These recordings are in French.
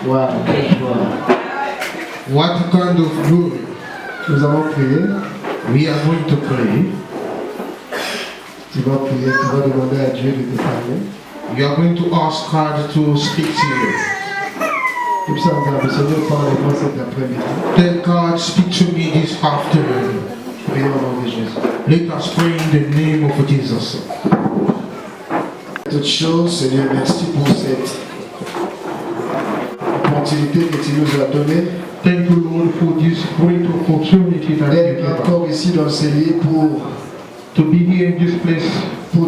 Wow. What kind of glory? Nous allons prier. We are going to pray. Tu vas prier, tu vas demander à Dieu de te parler. You are going to ask God to speak to you. Comme ça, on va le Seigneur parle-moi cet après-midi. Let God speak to me this afternoon. Prions au nom de Jésus. Let us pray in the name of Jesus. Toute chose, Seigneur, merci pour cette opportunité que tu nous as donnée. Thank you, Lord, for this great opportunity that you D'être give us. encore ici dans ce lieu pour To be here in this place,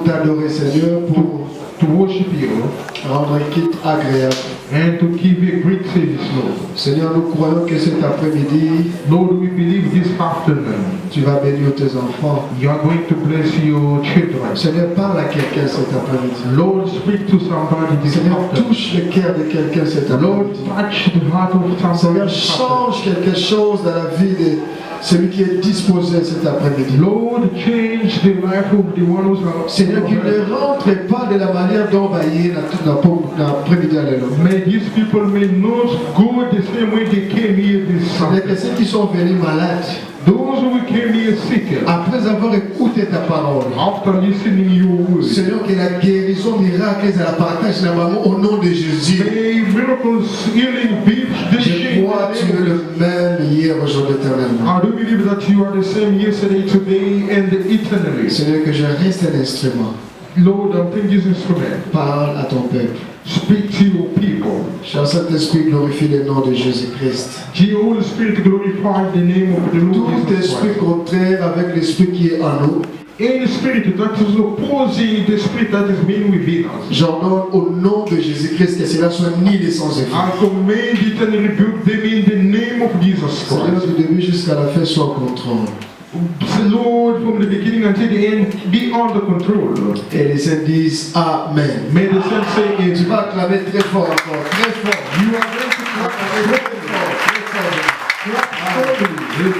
t'adorer, Seigneur, pour to worship you, rendre un kit agréable. and to give a great service, Lord. Seigneur, nous croyons que cet après-midi, Lord, we believe this afternoon tu vas bénir tes enfants. you are going to bless your children. Seigneur, parle à quelqu'un cet après-midi. Lord, speak to somebody this Seigneur, afternoon. touche le cœur de quelqu'un cet Lord, après-midi. touch the heart of somebody Seigneur, this afternoon. change quelque chose dans la vie de celui qui est disposé cet après-midi. Lord, change the life of the one who's Seigneur, qu'il ne rentre pas de la manière dont va y dans l'après-midi à l'élo. May these people may not go the same way they came here this Seigneur, que Sunday. ceux qui sont venus malades, Those who came here sick, après avoir écouté ta parole, after listening your word, Seigneur, que la guérison miracle à la partage normalement au nom de Jésus. may miracles, healing, be the Je crois que tu es le même hier, aujourd'hui, éternellement. I do believe that you are the same yesterday, today, and eternally. Seigneur, que je reste un instrument. Lord, I'm taking this instrument. Parle à ton peuple. Speak to your people. Cher Saint-Esprit, glorifie le nom de Jésus-Christ. The Holy Spirit glorify the name of the Lord Tout Jesus esprit Christ. contraire avec l'esprit qui est en nous, Any spirit that is opposing the spirit that is being within us, j'ordonne au nom de Jésus-Christ que cela soit nihilé sans effet. I command it and rebuke them in the name of Jesus Seigneur, Christ. du début jusqu'à la fin, sois en contrôle. Lord, from the beginning until the end, be under control. Et les saints disent Amen. May the saints say Tu it. vas acclamer très fort encore, très fort. You are going to clap Très fort, très fort. clap heavily.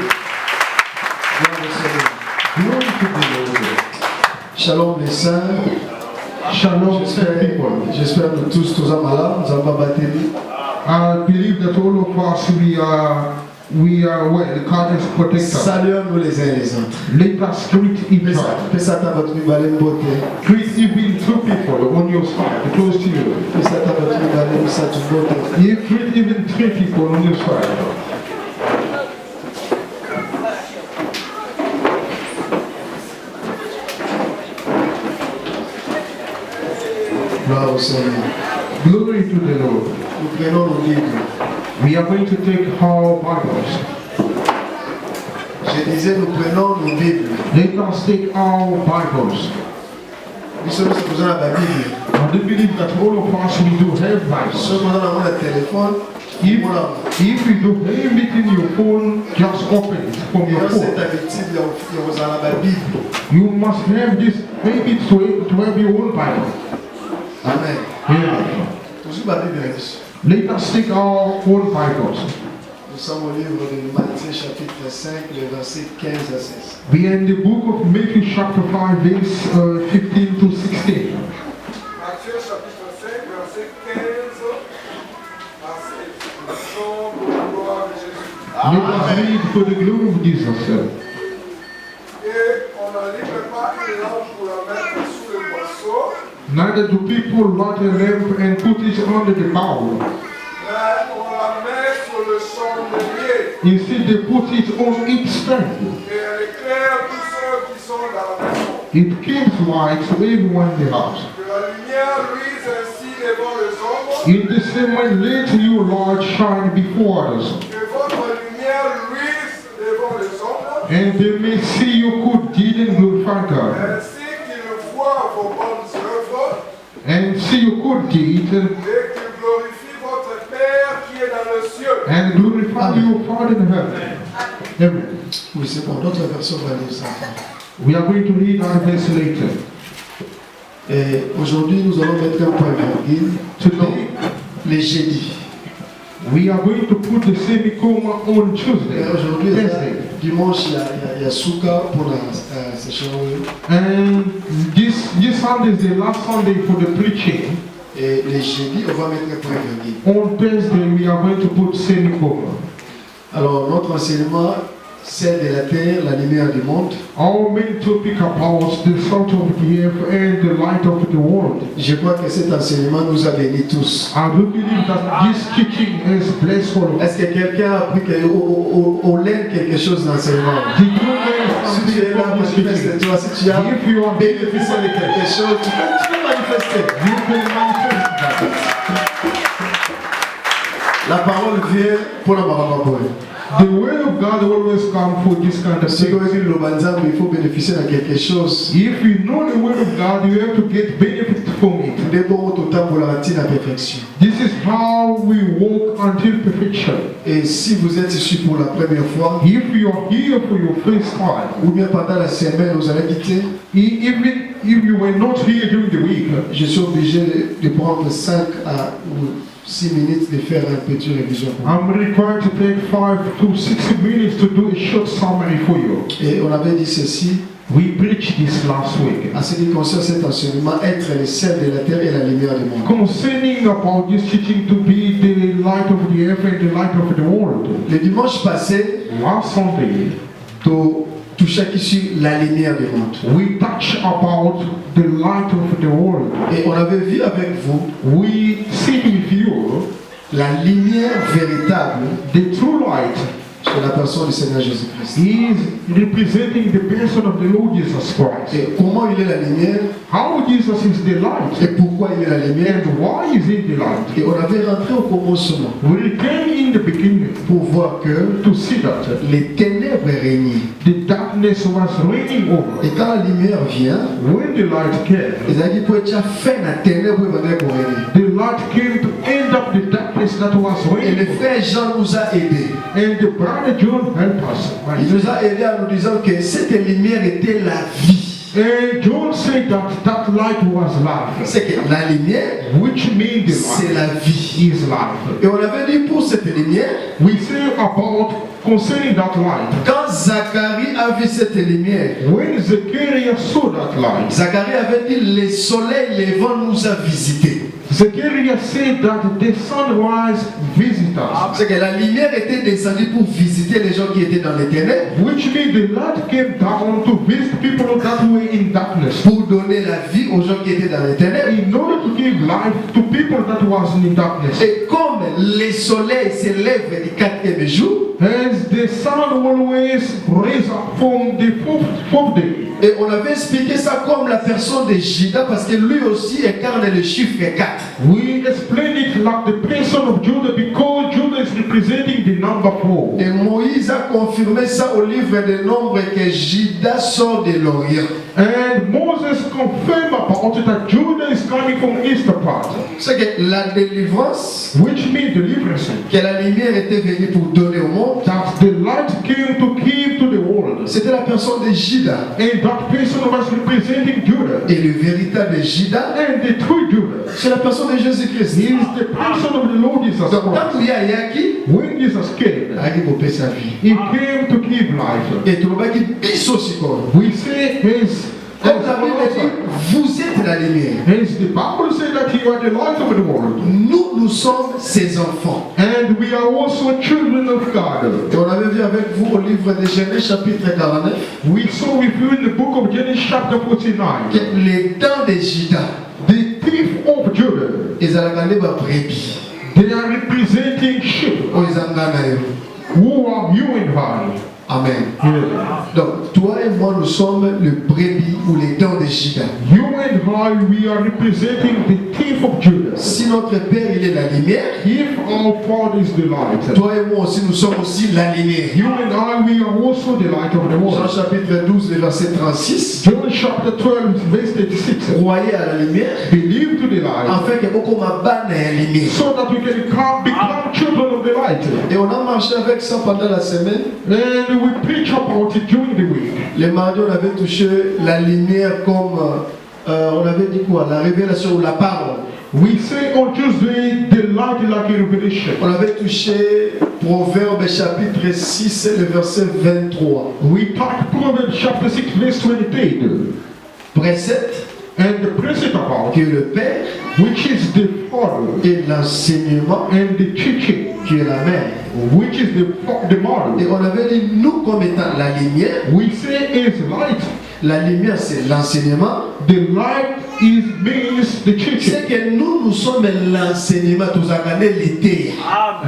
Gloire au Seigneur. Glory to the Lord. Shalom les saints. Shalom, saint people. J'espère que tous sommes malades, nous avons pas battu. I believe that all of us we are well. God is protected. Saluons-nous les uns les autres. Let us greet each other. Pesa ta battu balé beauté. Greet even two people on your side, close to you. Pesa ta battu balé ça tu beauté. You greet even three people on your side. Gloire au Seigneur. Glory to the Lord. Nous prenons nos livres. We are going to take our Bibles. Je disais, nous prenons nos Bibles. Let us take our Bibles. Nous sommes supposés à la Bible. I do believe that all of us we do have Bibles. Seulement dans le téléphone, If you do have it in your phone, just open it from il y your a cette phone. habitude, il y a la Bible. You must have this habit to have your own Bible. Amen. Amen. Toujours la Bible. Let us take our own Bibles. Nous sommes au livre de Matthieu chapitre 5, le verset 15 à 16. We are in the book of Matthew chapter 5, verse 15 to 16. Matthieu chapitre 5, verset 15 à 16. Nous sommes pour la gloire de Jésus. Let us read for the glory of Jesus. Et on n'allume pas une lampe pour la mettre sous le boisseau, Neither do people light a lamp and put it under the bowl. mais on la met sur le chandelier. Instead, they put it on its stand. Et elle éclaire tous ceux qui sont dans la maison. It gives light to everyone in the house. Que la lumière luise ainsi devant les hommes, In the same way, let your light shine before others, que votre lumière luise devant les hommes, and they may see your good deed and glorify God. ainsi qu'ils voient vos bonnes œuvres And see your good deed et qu'ils glorifient votre Père qui est dans le cieux. and glorify your Father in heaven. Amen. Oui, c'est bon. D'autres versions vont lire ça. We are going to read our verse later. Et aujourd'hui, nous allons mettre un point virgule. Today, Les jeudis. we are going to put the semicolon on Et Tuesday, aujourd'hui, Thursday. dimanche, il y a Souka pour la session. And this Sunday is the last Sunday for the preaching. Et les jeudis, on va mettre un point virgule. On Thursday, we are going to put semicolon. Alors, notre enseignement, c'est de la terre, la lumière du monde. Our main topic about the salt of the earth and the light of the world. Je crois que cet enseignement nous a bénis tous. I do believe that this teaching has blessed all of us. Est-ce que quelqu'un a appris au lait quelque chose d'enseignement? Did you learn Si tu something es là, from this manifeste teaching? toi. Si tu as If you are bénéficié de quelque chose, tu peux manifester. you can manifest that. La parole vient pour la Marababoy. The word of God always comes for this kind of Si thing. il faut bénéficier de quelque chose. If you know the word of God, you have to get benefit from it. D'abord, tout temps pour la perfection. This is how we walk until perfection. Et si vous êtes ici pour la première fois, If you are here for your first time, ou bien pendant la semaine, vous allez quitter, even if you were not here during the week, je suis obligé de prendre 5 à 6 minutes de faire une petite révision pour vous. I'm required to take 5 to 6 minutes to do a short summary for you. Et on avait dit ceci, We preached this last week. à ce qui concerne cet enseignement, être le sel de la terre et la lumière du monde. Concerning about this teaching to be the light of the earth and the light of the world. Le dimanche passé, Last Sunday, touchait ici la lumière du monde. we touched about the light of the world. Et on avait vu avec vous We see with you la lumière véritable the true light sur la personne du Seigneur Jésus-Christ. is representing the person of the Lord Jesus Christ. Et comment il est la lumière How Jesus is the light et pourquoi il est la lumière. and why is he the light? Et on avait rentré au commencement We came in the beginning pour voir que to see that les ténèbres régnaient. the darkness was reigning over. Et quand la lumière vient, When the light came, ils ont dit pour être fait la ténèbre va pour régner. the light came to end up the darkness that was Et le reigning. frère Jean nous a aidés. And the brother John helped us. Il nous a aidés en nous disant que cette lumière était la vie. And John said that that light was life, C'est que la lumière, which means the c'est light la vie. is life. Et on avait dit pour cette lumière, We say about concerning that light. quand Zacharie a vu cette lumière, When Zechariah saw that light, Zacharie avait dit le soleil levant nous a visités. Zechariah said that the sunrise visited us, C'est que la lumière était descendue pour visiter les gens qui étaient dans les ténèbres, which means the light came down to visit people that were in darkness, pour donner la vie aux gens qui étaient dans les ténèbres. in order to give life to people that was in darkness. Et comme le soleil s'élève du 4e jour, As the sun always raise up from the fourth day. et on avait expliqué ça comme la personne de Judas parce que lui aussi incarne le chiffre 4. We explain it like the person of Judah because Judah is representing the number 4. Et Moïse a confirmé ça au livre des Nombres que Judas sort de l'Orient. And Moses confirmed about it that Judah is coming from eastern part, C'est que la délivrance which means deliverance. que la lumière était venue pour donner au monde, That the light came to give to the world. c'était la personne de Judas. And that person was representing Judah. Et le véritable Judas, And the true Judah c'est la personne de Jésus-Christ. is the person of the Lord Jesus Donc Christ. quand il y a Yaki, When Jesus came, Yaki pour payer sa vie. he came to give life. Et tout le monde qui biso aussi quoi. We say Comme la Bible dit, vous êtes la lumière. as the Bible said that you are the light of the world. Nous sommes ses enfants. And we are also children of God. Et on avait vu avec vous au livre de Genèse chapitre 49 We saw with you in the book of Genesis chapter 49, que les dents de Judas, the thief of Judah, ils allaient gagner ma brebis. they are representing sheep Oh, ils ont gagné. who are you and I. Amen. Yeah. Donc, toi et moi, nous sommes le brebis ou les dents de Judas. You and I, we are representing the thief of Judah. Si notre Père, il est la lumière, If our Father is the light, toi et moi aussi, nous sommes aussi la lumière. you and I, we are also the light of the Jean world. chapitre 12, le verset 36. John chapter 12, verse 36. Croyez à la lumière, Believe to the light, afin que beaucoup m'abannent à la lumière. so that we can become children of the light. Et on a marché avec ça pendant la semaine. And we preach about it during the week. Le mardi, on avait touché la lumière comme, on avait dit quoi, la révélation ou la parole. We say on Tuesday, the light like a revelation. On avait touché Proverbe chapitre 6, le verset 23. We talked Proverbs chapter 6, verse 28. Précepte And the precept about que le Père which is the father, et l'enseignement, and the teaching, qui est la mère. which is the Et mother. on avait dit, nous comme étant la lumière, We say is light. la lumière c'est l'enseignement. The light means the teaching. C'est que nous sommes l'enseignement, tous agandés l'été.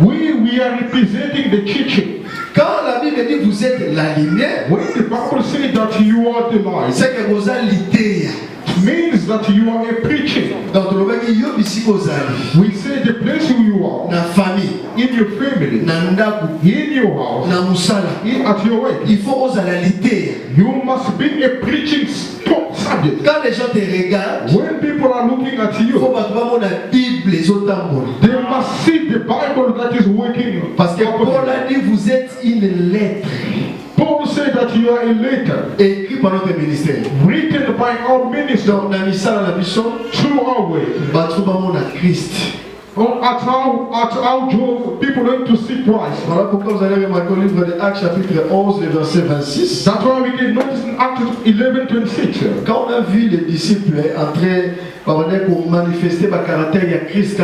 We are representing the teaching. Quand la Bible dit vous êtes la lumière, When the Bible says that you are the light, c'est que vous êtes l'été. it means that you are a preaching. Donc le bagage yo ici aux amis, We say the place where you are, na famille, in your family, na ndaku, in your house, na musala. at your work. Il faut aux la l'été. You must be a preaching subject. Quand les gens te regardent, When people are looking at il faut you, pas voir la Bible les autres tambours. they must see the Bible that is working. Parce que Paul a dit vous êtes une lettre Paul said that you are a letter écrite par notre ministère. written by our minister Donc dans l'histoire la mission, through our way. battre pas mon Christ. At our job, people want to see Christ. Voilà pourquoi vous allez remarquer au livre de Actes chapitre 11, le verset 26. That's why we can notice in Acts 11:26. Quand on a vu les disciples entrer pour manifester le caractère de Christ,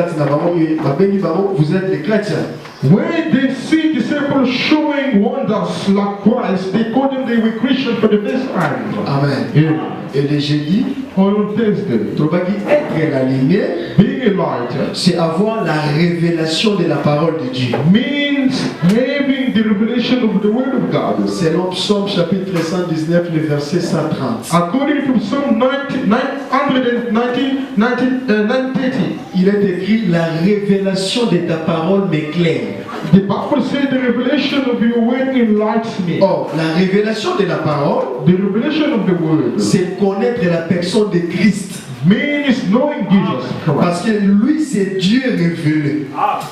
vous êtes des chrétiens. When they see disciples showing wonders like Christ, they call them they were Christian for the first time. Amen. Yeah. Et le jeudi, On Thursday, être la lumière, being a light c'est avoir la révélation de la parole de Dieu. means having the revelation of the Word of God. Selon Psaume chapitre 119, le verset 130. According to Psalm 930, Il est écrit la révélation de ta parole m'éclaire. the Bible says the revelation of your word enlightens me. Or, la révélation de la parole, The revelation of the word c'est connaître la personne de Christ. means knowing Jesus Christ. Parce que lui, c'est Dieu révélé.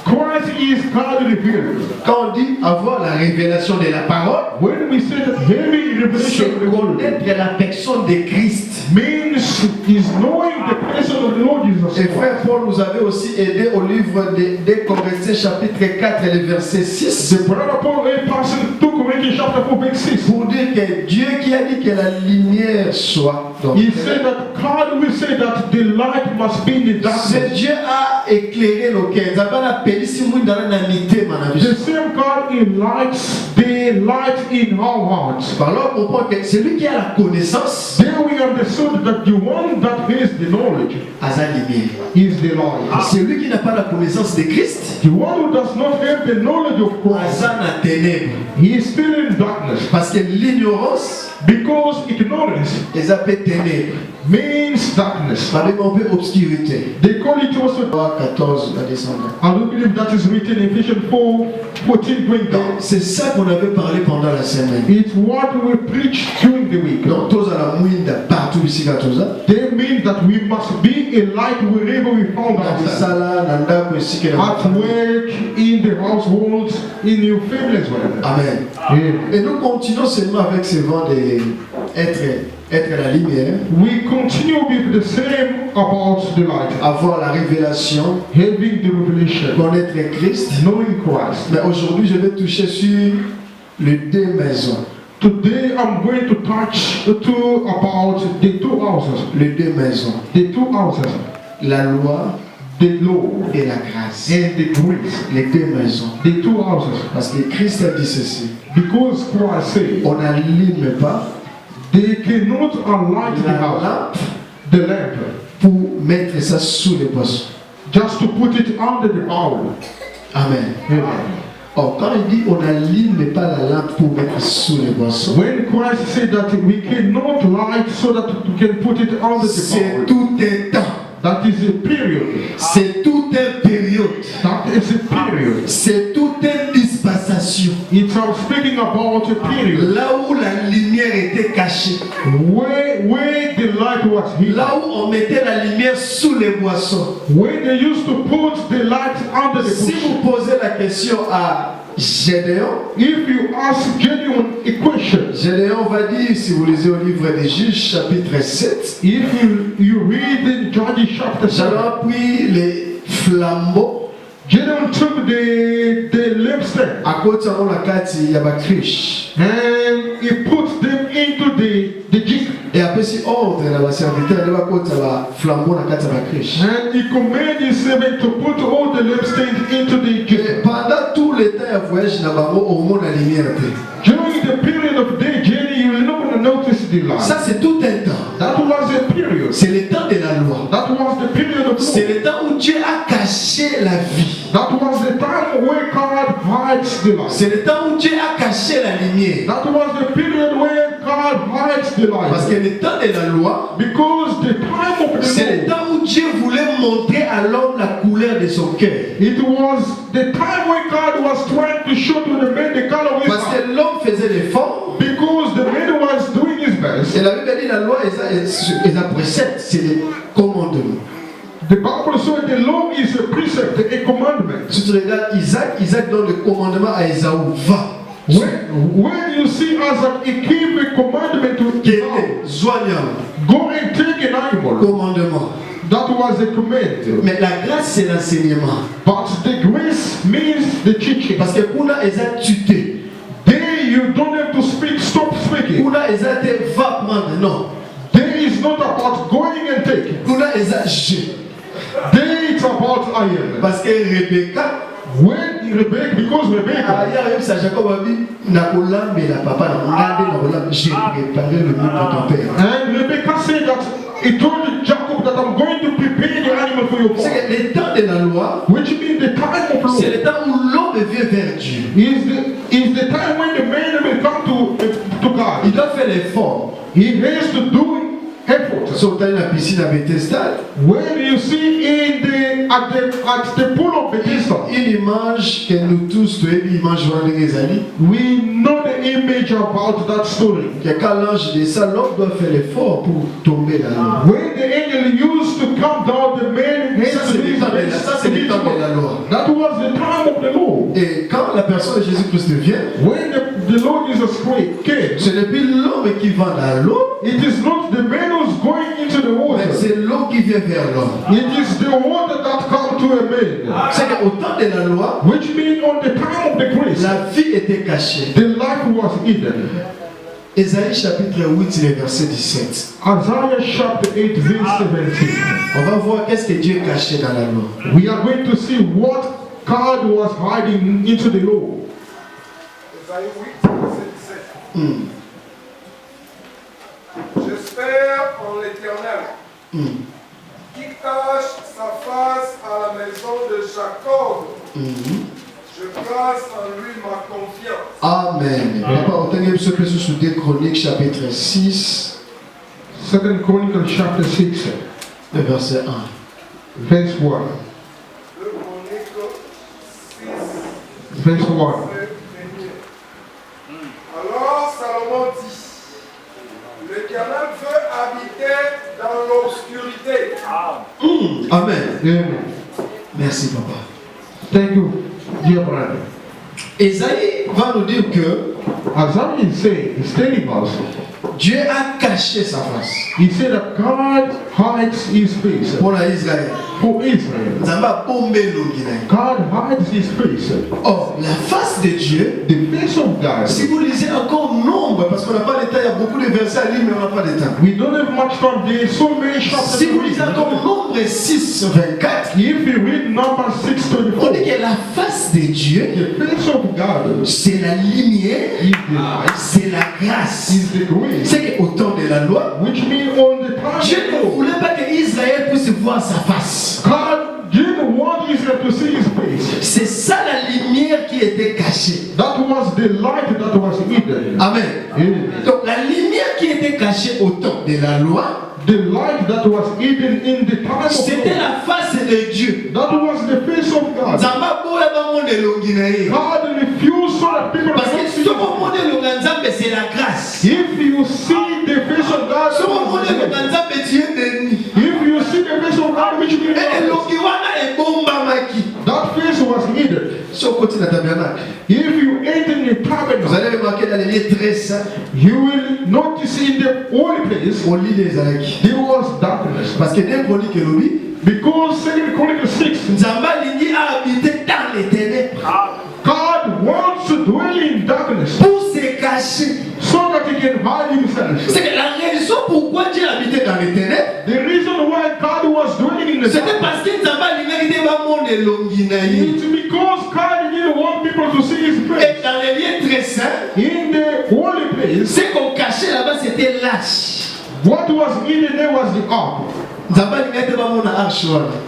Christ is God revealed. Quand on dit avoir la révélation de la parole, When we say that having revelation c'est of the word connaître la personne de Christ. means is knowing the person of the Lord Jesus Et Christ. frère Paul nous avait aussi aidé au livre des Corinthiens chapitre 4 et le verset 6 The brother Paul a passed in 2 Corinthians chapter 4 verse 6. pour dire que Dieu qui a dit que la lumière soit. Donc, He said that God will say that the light must be in the c'est darkness. Dieu a éclairé nos cœurs. Nous avons appelé si nous dans la nité, The same God enlightens the light in our hearts. alors on comprend que celui qui a la connaissance Then we understood that the one that has the knowledge a sa lumière. is the light. Celui qui n'a pas la connaissance de Christ The one who does not have the knowledge of a Christ, sa na ténèbres. he is still in darkness. Parce que l'ignorance Because ignorance les appelle ténèbres. means darkness. Par exemple, obscurité. They call it also, 14 à descendre. I don't believe that is written in Ephesians 4:14 going down. C'est ça qu'on avait parlé pendant la semaine. It's what we preach during the week. Donc, tous à la mouine partout ici, à tous ça. They mean that we must be a light wherever we found Dans les ourselves. salles, dans le ndako ici, que la At work, in the households, in your family as well. Amen. Yeah. Et nous continuons seulement avec ce vent être la lumière, We continue with the same about the light. avoir la révélation, Having the revelation, connaître Christ. knowing Christ. Mais aujourd'hui, je vais toucher sur les deux maisons. Today I'm going to touch about the 2 houses. Les deux maisons. The 2 houses. La loi The law et la grâce. and the grace. Les deux maisons. The 2 houses. Parce que Christ a dit ceci. Because Christ said, On n'allume pas they cannot light the la house, lampe the lamp, pour mettre ça sous les boissons. just to put it under the owl. Amen. Amen. Or, quand il dit on n'allume pas la lampe pour mettre sous les boissons, When Christ said that we cannot light so that we can put it under the c'est owl, tout un temps. that is a period. C'est tout un période. That is a period. C'est toute une dispensation. It's speaking about a period Là où la lumière était cachée. where the light was hidden. Là où on mettait la lumière sous les boissons. When they used to put the light under the Si bush. vous posez la question à Gédéon, If you ask genuine a question, Gédéon va dire, si vous lisez au livre des Juges, chapitre 7, if you read in Judges chapter 7, j'avais pris les flambeaux Gideon took the lampstand à côté de la carte, il y a ma cruche. and he put them into the jig. Et après, apesi ordre na baserviteur nde bakota baflambeau na kati ya bacriche. And he commanded his servant to put all the lampstands into the kitchen. Pendant tout le temps ya voyage na bango omona lumière te. During the period of their journey, you will not gonna notice the light. Ça c'est tout un temps. That was a period. C'est le temps de la loi. That was the period of C'est law. le temps où Dieu a caché la vie. That was the time where God hides the light. C'est le temps où Dieu a caché la lumière. That was the period where God hides the Parce light. que le temps de la loi, Because the time of c'est le the law, temps où Dieu voulait montrer à l'homme la couleur de son cœur. it was the time when God was trying to show to the man the color of his Parce heart. que l'homme faisait l'effort. Because the man was doing his best. Et la Bible dit la loi est un précepte, c'est le commandement. The Bible says the law is a precept, a commandment. Si tu regardes Isaac donne le commandement à Esaü, va. When you see Isaac, he gave a commandment to Esau. Zoignant, Go and take an animal. commandement. That was a command. Mais la grâce c'est l'enseignement. But the grace means the teaching. Parce que kuna Eza tuté. There you don't have to speak, stop speaking. Kuna Eza te va prendre, non. There is not about going and taking. Kuna Eza je. There it's about I am. Parce que Rebecca, When Rebecca, because Rebecca, ailleurs même ça Jacob a dit, na kolambe la papa na ngande na kolambe, j'ai préparé le mieux pour ton père. and Rebecca said that he told Jacob that I'm going to prepare the animal for your C'est father. que le temps de la loi, Which means the time of c'est law le temps où l'homme vient vers Dieu. is the time when the man will come to God. Il doit faire l'effort. He has to do effort. Sauter dans la piscine à Bethesda, When you see at the pool of Bethesda, une image que nous tous, tu es une image de amis, we know the image about that story. que quand l'ange descend, l'homme doit faire l'effort pour tomber dans l'eau. When the angel used to come down, the man Ça, has c'est to le do temps de ça, c'est le temps de la loi. That was the time of the law. Et quand la personne de Jésus-Christ vient, When the Lord Jesus Christ came, ce n'est plus l'homme qui va dans l'eau, it is not the man who's going into the mais water. c'est l'eau qui vient vers l'homme. It is the water that comes to a man. C'est qu'au temps de la loi, Which means on the time of the grace, la vie était cachée. the light was hidden. Ésaïe chapitre 8, le verset 17. Isaiah chapter 8, verse 17. On va voir qu'est-ce que Dieu cachait dans la loi. We are going to see what God was hiding into the law. Ésaïe 8, verset 17. J'espère en l'Éternel, qui cache sa face à la maison de Jacob. Je place en lui ma confiance. Amen. Papa, on t'a ce que sous 2 Chroniques chapitre 6, 2 Chronicles chapter 6, le verset 1. verse 1. 2 Chroniques 6, Verse 1. verset 1. Alors Salomon dit, l'Éternel veut habiter dans l'obscurité. Amen. Amen. Merci, papa. Thank you, dear brother. Esaïe va nous dire que Isaiah is saying, he's telling us, Dieu a caché sa face he said that God hides his face pour Israël. for Israel. Zamba bombe longina. God hides his face. Or, la face de Dieu, The face of God. si vous lisez encore nombre, parce qu'on n'a pas le temps, il y a beaucoup de versets à lire, mais on n'a pas le temps. We don't have much time. There are so many chapters. Si vous lisez encore nombre 6, 24, If you read number 6, on dit 24, que la face de Dieu, the face of God c'est la lumière, is the light, c'est la grâce. is the grace. C'est qu'au temps de la loi, Which means on the Dieu time ne of law, voulait pas que Israël puisse voir sa face. God didn't want Israel to see his face. C'est ça la lumière qui était cachée. That was the light that was hidden. Amen. Amen. Donc la lumière qui était cachée au temps de la loi, The light that was hidden in the time of c'était law, la face de Dieu. that was the face of God. Nzamba boya ba monde longinaye. God refused so that people Parce que can si see. on monde longanzambe c'est la grâce. If you see the face of God, Si on monde longanzambe tu es béni. if you see the face of God, which means Et longi wana ebombamaki. that face was hidden. Si on continue à tabernacle, If you enter in the vous tabernacle, allez remarquer dans les lieux très saints, you will notice in the holy place on lit les alaki. there was darkness. Parce que dès qu'on lit que l'obi, Because 2 Chronicles 6, Nzamba lingi a habité dans les ténèbres God wants to dwell in darkness pour se cacher. so that he can hide himself. C'est que la raison pourquoi C'est parce que Nzamba l'imagité va mon elonginaï. It's because God didn't want people to see His face. Et dans les lieux très saints, In the holy place, ce qu'on cachait là-bas c'était l'arche. what was hidden there was the ark. Nzamba l'imagité va mon arche.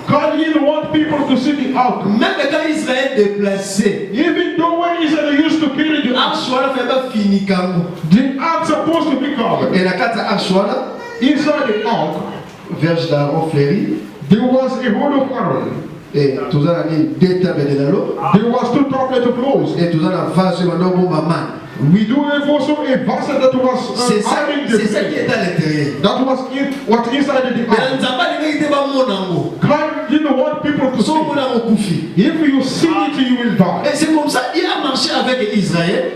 God didn't want people to see the ark. Même quand Israël déplacé, Even though when Israel used to carry the ark, arche wana fait pas fini kango. the ark supposed to be covered. Et la carte arche wana, Inside the ark, verge d'Aaron fléri. there was a hole of Aaron. Et tout ça a mis deux tables de l'eau. There was 2 tablets of laws. Et tout ça a vase maintenant pour maman. We do have also a vessel that was C'est ça having the qui est bread. à l'intérieur. That was what inside the Mais ark. Nzamba l'imagité va mon ango. God didn't want people to Son see. mon ango koufi. If you see it, you will die. Et c'est comme ça qu'il a marché avec Israël.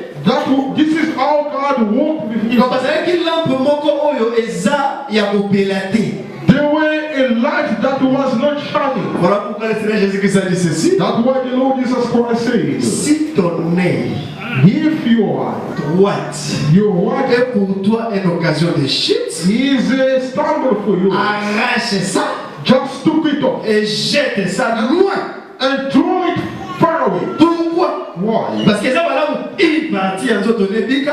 This is how God walked with Donc Israel. parce qu'il lampe moko oyo eza ya kopelate. There were a light that was not shining. Voilà pourquoi le Seigneur Jésus-Christ a dit ceci. That's why the Lord Jesus Christ said, Si ton œil if your droite est pour toi une occasion de chute, is a stumble for you, arrache ça just took it off et jette ça loin. and throw it far away. Pourquoi? Why? Parce que ça voilà où il partit en zone de bika,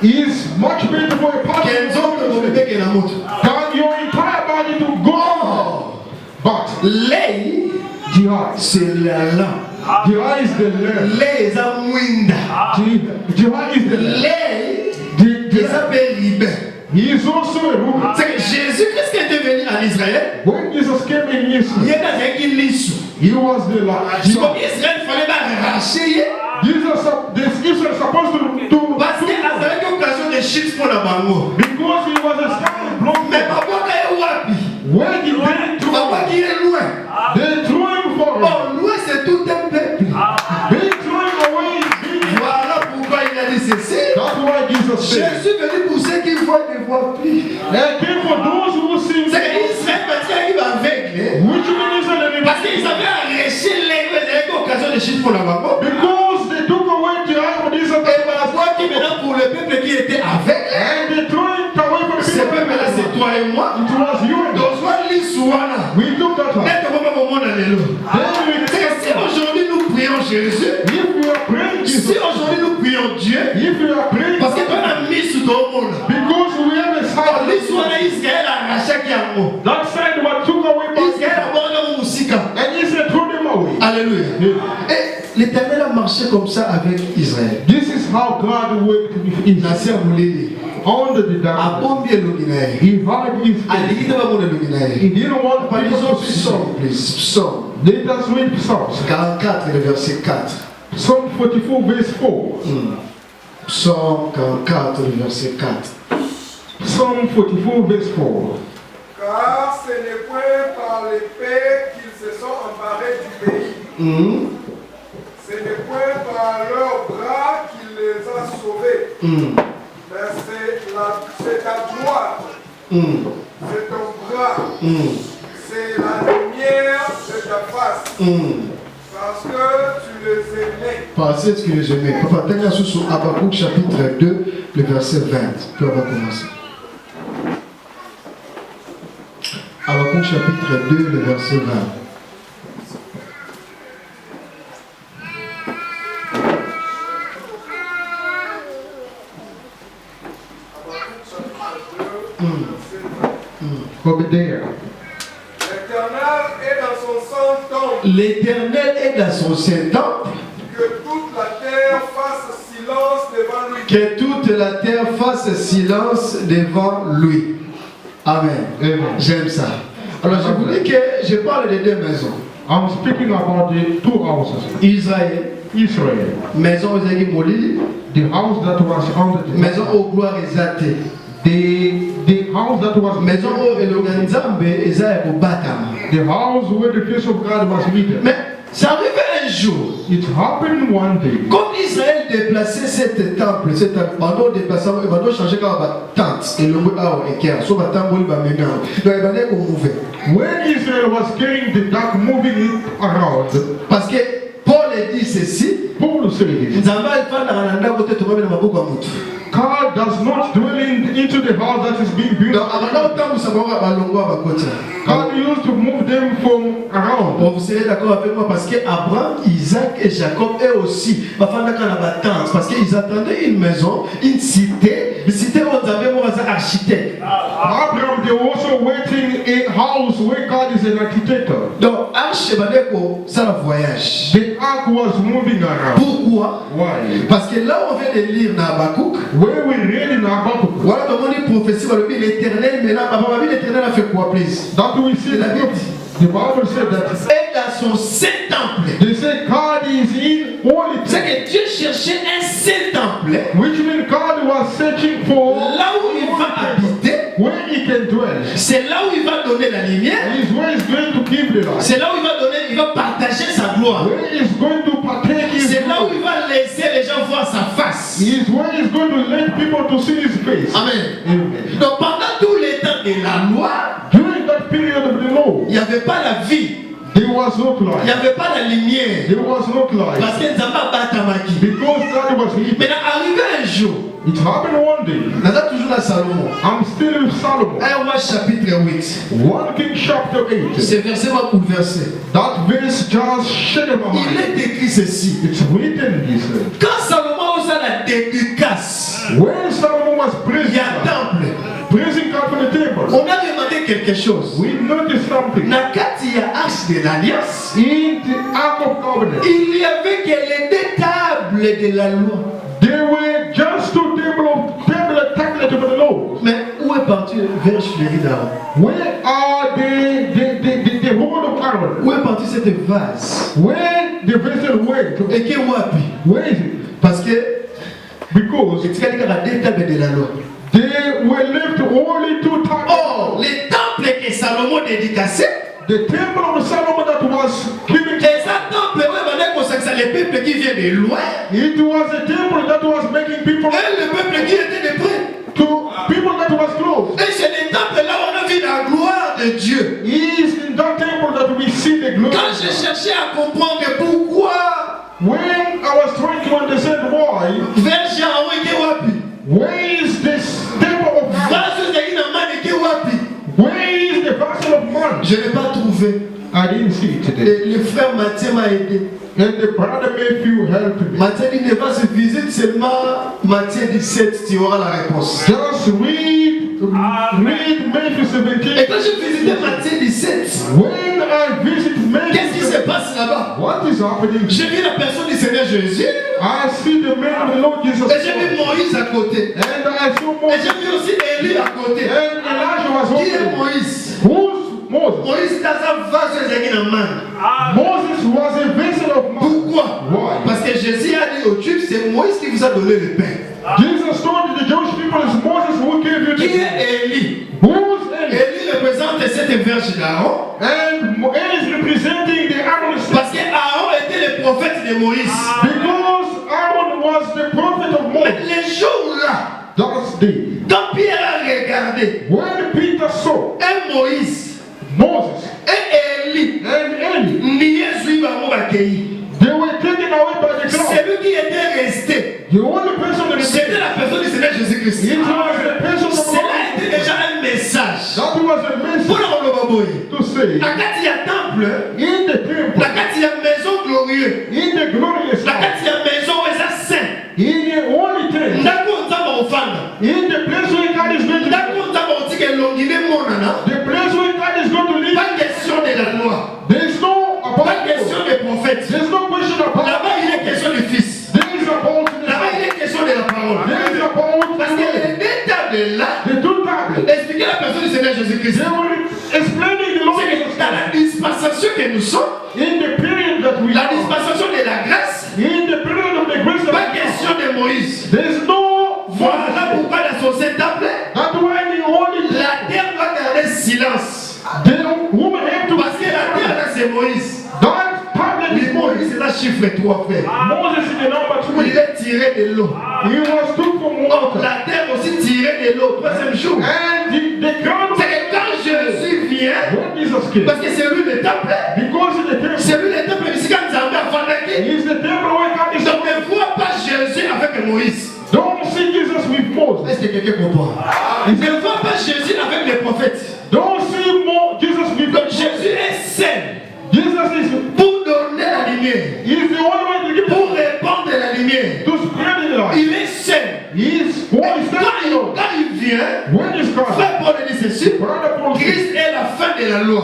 It's much better for a person qu'en zone de bika na moto. than your entire body to go. But L'œil, the eye, c'est la lampe. the eye is the lamp. L'œil eza mwinda. The eye is the lamp. L'œil eza pe libère. He is also a ruler. C'est que Jésus-Christ qui était venu en Israël, When Jesus came in il Israel, est dans un lisu. he was the light. Donc Israël fallait pas arracher. Israel supposed to Parce qu'il avait une occasion de chute pour la bango. because he was a stumbling block. Mais papa est wapi? When he went to Papa qui est loin. they threw him forward. Oh, loin c'est tout un peuple. They threw him away. Voilà pourquoi il a dit ceci. That's why Jesus said, Jésus est venu pour ceux qui voient ne voient plus. and came for those who see. C'est qu'Israël parce qu'il arrive aveugle. Which means that Parce qu'ils avaient arraché l'aigle, ils avaient une occasion de chute pour la bango. because they took away the eye of Israel Et voilà pourquoi qui maintenant pour le peuple qui était aveugle. and they threw it away from Ce peuple-là c'est toi et moi. It was you and Donc soit l'histoire. we took that one. Net comment mon monde est là. Then we C'est que si aujourd'hui nous prions Jésus, if we are praying si Jesus, aujourd'hui nous prions Dieu, if we are praying parce que toi on a mis sous ton monde. because we have a side, L'histoire d'Israël a arraché qui a mot. that side was took away by Israël a bon dans mon musique. and Israel threw them away. Alléluia. Et l'Éternel a marché comme ça avec Israël. This is how God worked with Israel. Nasi Abouleli. Under the darkness. Abombi Elominae. He had his Aligide ba mon Elominae. He didn't want Par people exemple, to see Psaume, some. please. Psaume Let us read Psalms. 44, le verset 4. Psalm 44 verse 4. Psaume 44, le verset 4. Psalm 44 verse 4. Car ce n'est point par l'épée qu'ils se sont emparés du pays. Ce n'est point par leur bras qu'il les a sauvés. Mais c'est ta droite. C'est ton bras. C'est la lumière de ta face. Parce que tu les aimais. Parce que tu les aimais. Papa, t'as sur Habakkuk chapitre 2, le verset 20. Puis on va commencer. Habakkuk chapitre 2, le verset 20. Over there. L'Éternel est dans son saint temple. L'Éternel est dans son saint temple. Que toute la terre fasse silence devant lui. Que toute la terre fasse silence devant lui. Amen. Amen. J'aime ça. Alors je vous dis que je parle de deux maisons. I'm speaking about the 2 houses. Israël, Israel. maison Ozagi Molili, The house that was under the maison au gloire exaltée. the house that was Maison au Eloganzambe Esaïe Batama. the house where the face of God was hidden. Mais ça arrivait un jour. It happened one day. Comme Israël déplaçait cet temple, pendant déplacement, il va changer comme tente et le mot et qui a soit temple il va mener. Donc il va aller au mauvais. When Israel was carrying the dark, moving it around, Parce que Paul dit ceci. Paul said this. Nzamba ifana ananda kote tumame na mabuko ya mtu. God does not dwell in into the house that is being built. Donc, avant d'entendre bango balongo bakota. God used to move them from around. Bon, vous serez d'accord avec moi parce que Abraham, Isaac et Jacob, eux aussi, parce qu'ils attendaient une maison, une cité. Une cité où on avait un architecte. Abraham, they were also waiting a house where God is an architect. Donc, arche, ça le voyage. The ark was moving around. Pourquoi? Why? Parce que là où on vient de lire dans Habakkuk, Where we read in Habakkuk, voilà comment on dit prophétie, l'éternel, maintenant, l'éternel a fait quoi, please? that we see La that Bible. the Bible said that Et dans son saint temple. they say God is in holy C'est temple, que Dieu cherchait un saint temple. which means God was searching for Là où il va habiter, where he can dwell. c'est là où il va donner la lumière. Is where he's going to give the light. C'est là où il va partager sa gloire. Where he's going to partake his C'est là où glory. il va laisser les gens voir sa face. Is where he's going to let people to see his face. Amen. Amen. Donc pendant tous les temps de la loi, During that period of the law, il n'y avait pas la vie. there was no Il n'y light. avait pas la lumière. There was no light. Parce que Nzamba batamaki. Because God was hidden. Maintenant, arrivé un jour, It happened one day. nous sommes toujours à Salomon. I'm still with Solomon. 1 roi chapitre 8. 1 King chapter 8. Ce verset m'a bouleversé. That verse just shaken my Il mind. est écrit ceci. It's written this. Quand Salomon a la dédicace, When Solomon was il praising y a un God, temple. praising God for the temple, On a demandé quelque chose. we noticed something. Nakati ya arche de l'alliance, In the Ark of Covenant, il y avait que les deux tables de la loi. there were just two tablets of the law. Mais où est parti le verge fleuri d'Aaron? Where are the hold of Aaron? Où est parti cette vase? Where the vessel went? Et qui wapi? Where is it? Parce que Because c'est qu'il y a deux tables de la loi. they were left only two tablets. Or, les temples que Salomon dédicaçait, The temple of Solomon that was given et ça temple, c'est les peuples qui viennent de loin, it was a temple that was making people et le peuple qui était de près. to people that was close. Et c'est des temples là où on a vu la gloire de Dieu. It is in that temple that we see the glory. Quand j'ai cherché à comprendre pourquoi When I was trying to understand why, verge Aaron était wapi, where is this temple of God? vase de Inaman était wapi, Where is the vessel of man? je n'ai pas trouvé. I didn't see it today. Et le frère Mathieu m'a aidé. And the brother Matthew helped me. Mathieu dit ne pas se visite seulement Matthieu 17, tu auras la réponse. Just read Matthew 17. Et quand j'ai visité Matthieu 17, When I visit qu'est-ce qui Matthew, se passe là-bas? what is happening? J'ai vu la personne du Seigneur Jésus et I see the man of the Lord Jesus j'ai vu Christ. Moïse à côté. And I saw Et Moses. j'ai vu aussi Élie à côté. And Elijah was Qui est also. Moïse? Who's Moses? Moïse dans sa vase de Inaman. Moses was a vessel of man. Pourquoi? Why? Parce que Jésus a dit aux Juifs, c'est Moïse qui vous a donné le pain. Jesus told the Jewish people it's Moses who gave you Qui the est Élie? Who's Eli? Élie représente cette verge d'Aaron. And Eli is representing the Aaron Parce que Aaron était le prophète de Moïse. because Aaron was the prophet of Mais Moses. les jours-là, That day, quand Pierre a regardé when Peter saw un Moïse Moses et Élie, and Eli, nié suivre Aaron accueilli. they were taken away by the cloud. Celui qui était resté, The only person that c'était la personne du Seigneur Jésus-Christ. it was the person of Cela était God. déjà un message. That was a message Pour le Baboy. to say La carte, il y a temple. in the temple, La carte, il y a maison glorieuse. in the glorious La house, carte, il y a maison où ça saint. in the holy temple, Ndako nzamba ofanda. in the place where God is going to Ndako nzamba otike longine monana. the place where God is going to live. Pas question de la loi. There is no Pas about question des prophètes. There's no question about Là-bas, il est question du Fils. there is about Là-bas, il est question de la parole. there is about Parce que les deux tables là, the two tablets. expliquer la personne du Seigneur Jésus-Christ. They were explaining the Lord C'est Jesus que dans la dispensation que nous sommes, in the period that we la are, dispensation de la grâce, in the period of the grace of pas God. question de Moïse. There is no Voilà pourquoi dans son saint temple, That's why the only la terre doit garder silence. the woman had to Parce que la terre là, c'est Moïse. that tablet Oui, is Moses. Moïse, c'est la chiffre 3 frère. Moses is the number Il 3. est tiré de l'eau. He was took from Donc water. la terre aussi tirée de l'eau. Troisième jour. And the ground C'est que quand Jésus vient, when Jesus came, parce que c'est lui le temple, because in the temple, c'est lui le temple, ici quand Nzambe a fondaki. he is the temple where God is. Donc ne vois pas Jésus avec Moïse. Don't see Jesus with Moses. Est-ce que quelqu'un comprend? Ne vois pas Jésus avec les prophètes. Don't see more Jesus with Donc Jésus est seul Jesus is pour donner la lumière, the only way to give pour répandre la lumière. to spread the light. Il est seul. He is one standing. Quand il vient, When is God? frère Paul dit ceci, Brother Paul says, Christ est la fin de la loi.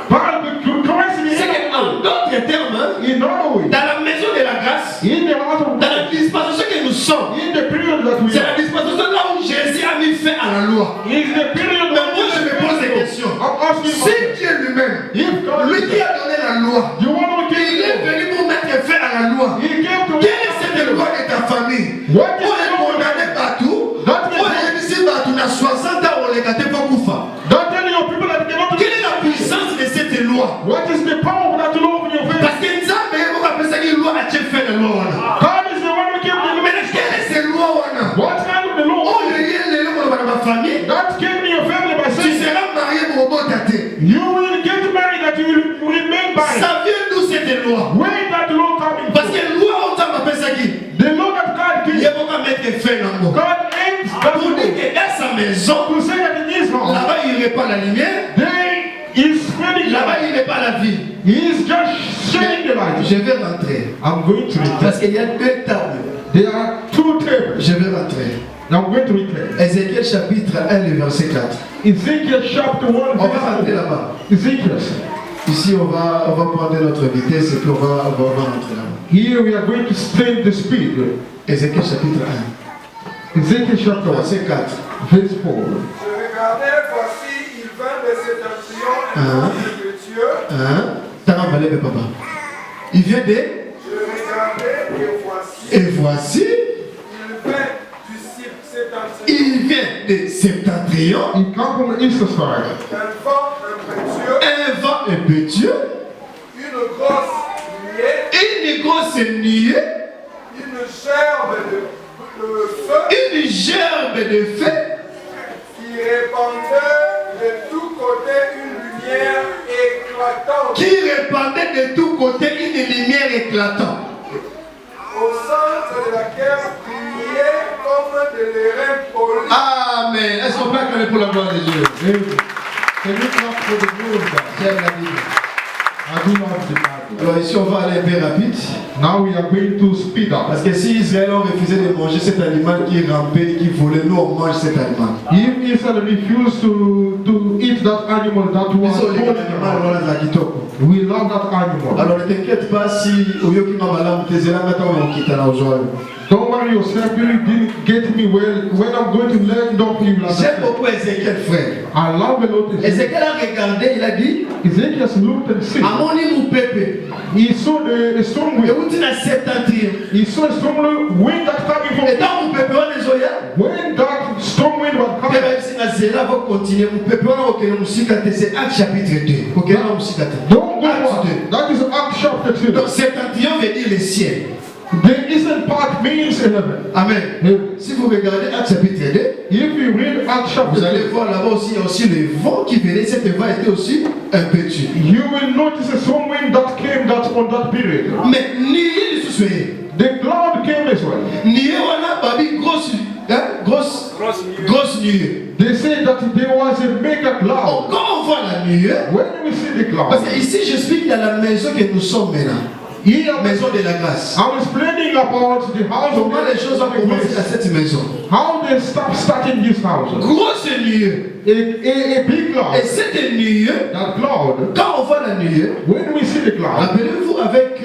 Christ is C'est qu'en d'autres termes, hein, in other way, dans la maison de la grâce, in the house of dans la dispensation que nous sommes, in the period that we c'est la are, dispensation là où Jésus a mis fin à la loi. is the period Mais moi je me pose des questions. I'm asking Si myself, Dieu lui-même, if God lui qui a donné la loi, you want to il est kill venu pour mettre fin à la loi. He came to Quelle est cette loi de ta famille? What is On est condamné partout. On est ici partout. On a 60 ans, on est gâté pour Koufa. Don't tell your people that they cannot. Quelle est la puissance de cette loi? What is the power of that law in your face? Parce que nous avons appelé ça une loi à Dieu fait la loi. God is the one who came to Mais quelle est cette loi? What kind of the law? Oh, les lois de ma famille. That came in your family by Tu saying seras marié pour bon daté. you will get married, that you will remain by. Ça vient d'où cette loi? Where that law coming Parce from? que loi, on t'a appelé ça qui? The law that God Il gives. y a pas mettre fin dans le mot. God aims that Pour law dire que dans sa maison, to say that in his house, là-bas il répand la lumière, they is spreading là-bas light. il répand la vie. He is just shedding the light. Je vais rentrer. I'm going to return. Parce qu'il y a deux tables. There are two tables. Je vais rentrer. I'm going to return. Ézéchiel chapitre 1, le verset 4. Ezekiel chapter 1, On va verse rentrer 4. là-bas. Ezekiel. Ici, on va prendre notre vitesse et puis on va rentrer là-bas. Here we are going to strain the speed. Ézéchiel chapitre 1, Ezekiel chapter 1, verset 4. verse 4. Je regardais, voici, il vint de Septentrion, un ange de Dieu. Hein? T'as remballé le papa. Il vient de... Je regardais, Et voici, il vint du Septentrion. il vient de Septentrion. He come from the eastern side. Un vent impétueux, Un vent impétueux. une grosse nuée, Une grosse nuée. une gerbe de feu Une gerbe de feu. qui répandait de tous côtés une lumière éclatante. Qui répandait de tous côtés une lumière éclatante. Au centre de laquelle brillait comme de l'airain poli. Amen. Est-ce qu'on peut acclamer pour la gloire de Dieu? Amen. Can you clap for the glory of God? J'aime la Bible. I do love the Bible. Alors ici on va aller un peu rapide. Now we are going to speed up. Parce que si Israël ont refusé de manger cet animal qui rampait, qui volait, nous on mange cet animal. If Israel refused to eat that animal that was Ils ont les born animaux, in voilà, za kitoko. we love that animal. Alors ne t'inquiète pas si oyoki mabala mutezela ngata on na aujourd'hui. Don't worry yourself, you didn't get me well. When I'm going to learn, don't you J'aime understand. beaucoup Ézéchiel, frère. I love a lot of Ézéchiel a regardé, il a dit, Ezekiel looked and said, amoni mupépe. he saw the storm Et wind. où tu n'as septentrion. He saw a storm wind that coming Et from. dans mupépe on est zoya. When that storm wind was Et coming, même si na zela va continuer, mupépe on a okele musika te, c'est Acte chapitre 2. Ok, na musika te. don't go on. That is Acts chapter 2. Donc septentrion veut dire le ciel. The eastern part means heaven. Amen. If Si vous regardez Acte chapitre 2, you read Acts chapter vous allez 2, voir là-bas aussi, il y a aussi le vent qui venait. Cet vent était aussi impétueux. you will notice a storm wind that came on that period. Mais nié le sous-soyez. The cloud came as well. Nié wana babi grosse nuée. They say that there was a mega Oh, cloud. quand on voit la nuée, When we see the parce cloud, que ici j'explique dans la maison que nous sommes maintenant. here Maison de la grâce. I was explaining about the house of Comment les choses ont commencé à cette maison. how they starting this house. Grosse nuée. A big Et cloud. cette nuée, That cloud, quand on voit la nuée, when we see the cloud, rappelez-vous avec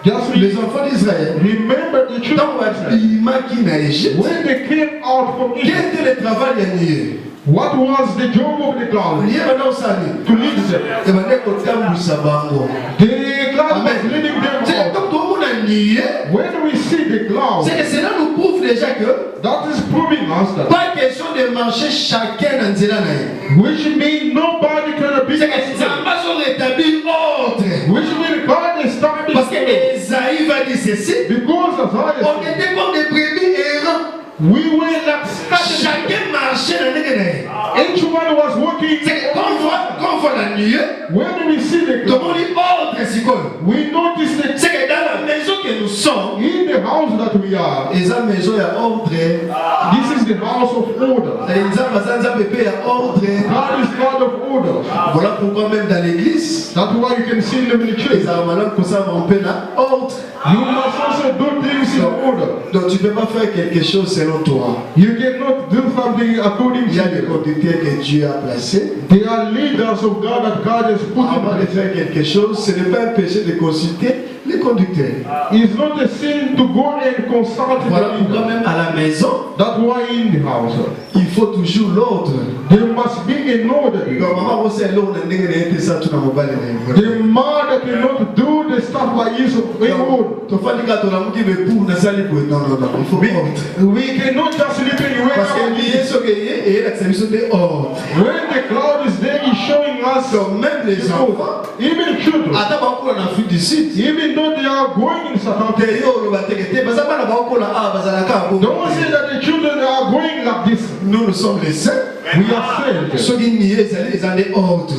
just les enfants d'Israël, remember the children dans of Israel. l'Ima qui n'a Égypte, When they came out from quel Egypt, était le travail de la nuée? what was the job of the cloud? Nuée maintenant sali. To lead them. Et maintenant kotambwisa bango. The cloud was Amen. leading them C'est- out. Donc tout le monde a nié. When we see the cloud, C'est que cela nous prouve déjà que that is proving us that, pas question de marcher chacun dans nzela na ye. which means nobody can be C'est que Nzamba sont rétablis ordre. which means God is starting Parce que Esaïe va dire ceci. because of On Isaiah, était comme des brebis errants. We were like scattered. Chacun marchait dans les Each one was working. C'est quand on voit la nuit, When we see the tout le cloud, monde dit ordre, c'est quoi? we notice that C'est que dans la maison que nous sommes, in the house that we are, et la maison il y a ordre. this is the house of order. Et il y a ordre. God is God of order. Voilà pourquoi même dans l'église, That's why you can see them in the church. les armes comme ça vont payer ordre. You must also do things in order. Donc tu ne peux pas faire quelque chose selon toi. You cannot do something according Il y a to des you. conducteurs que Dieu a placés. They are leaders of God that God has put Avant in de place. faire quelque chose, ce n'est pas un péché de consulter les conducteurs. It's not a sin to go and consult Voilà the pourquoi leader. même à la maison, That's why in the house, il faut toujours l'ordre. there must be an order. Donc maman aussi elle on a ndenge ça tout na mobile na. The mother cannot do the stuff like this in order. To fandi ka to la muki be pour na sali ko non il faut ordre. We cannot just live in the way. Parce que lié ce que et la service de ordre. When the cloud is there, it's showing us Donc même les enfants, even children, ata ba ko na Afrique du Sud, even though they are going in South Africa, te yo lo ba tekete baza bana ba ko la a bazala ka bo. don't say that the children are going like this. Nous sommes les saints. We are saved. Ceux qui nient ils ont ordre.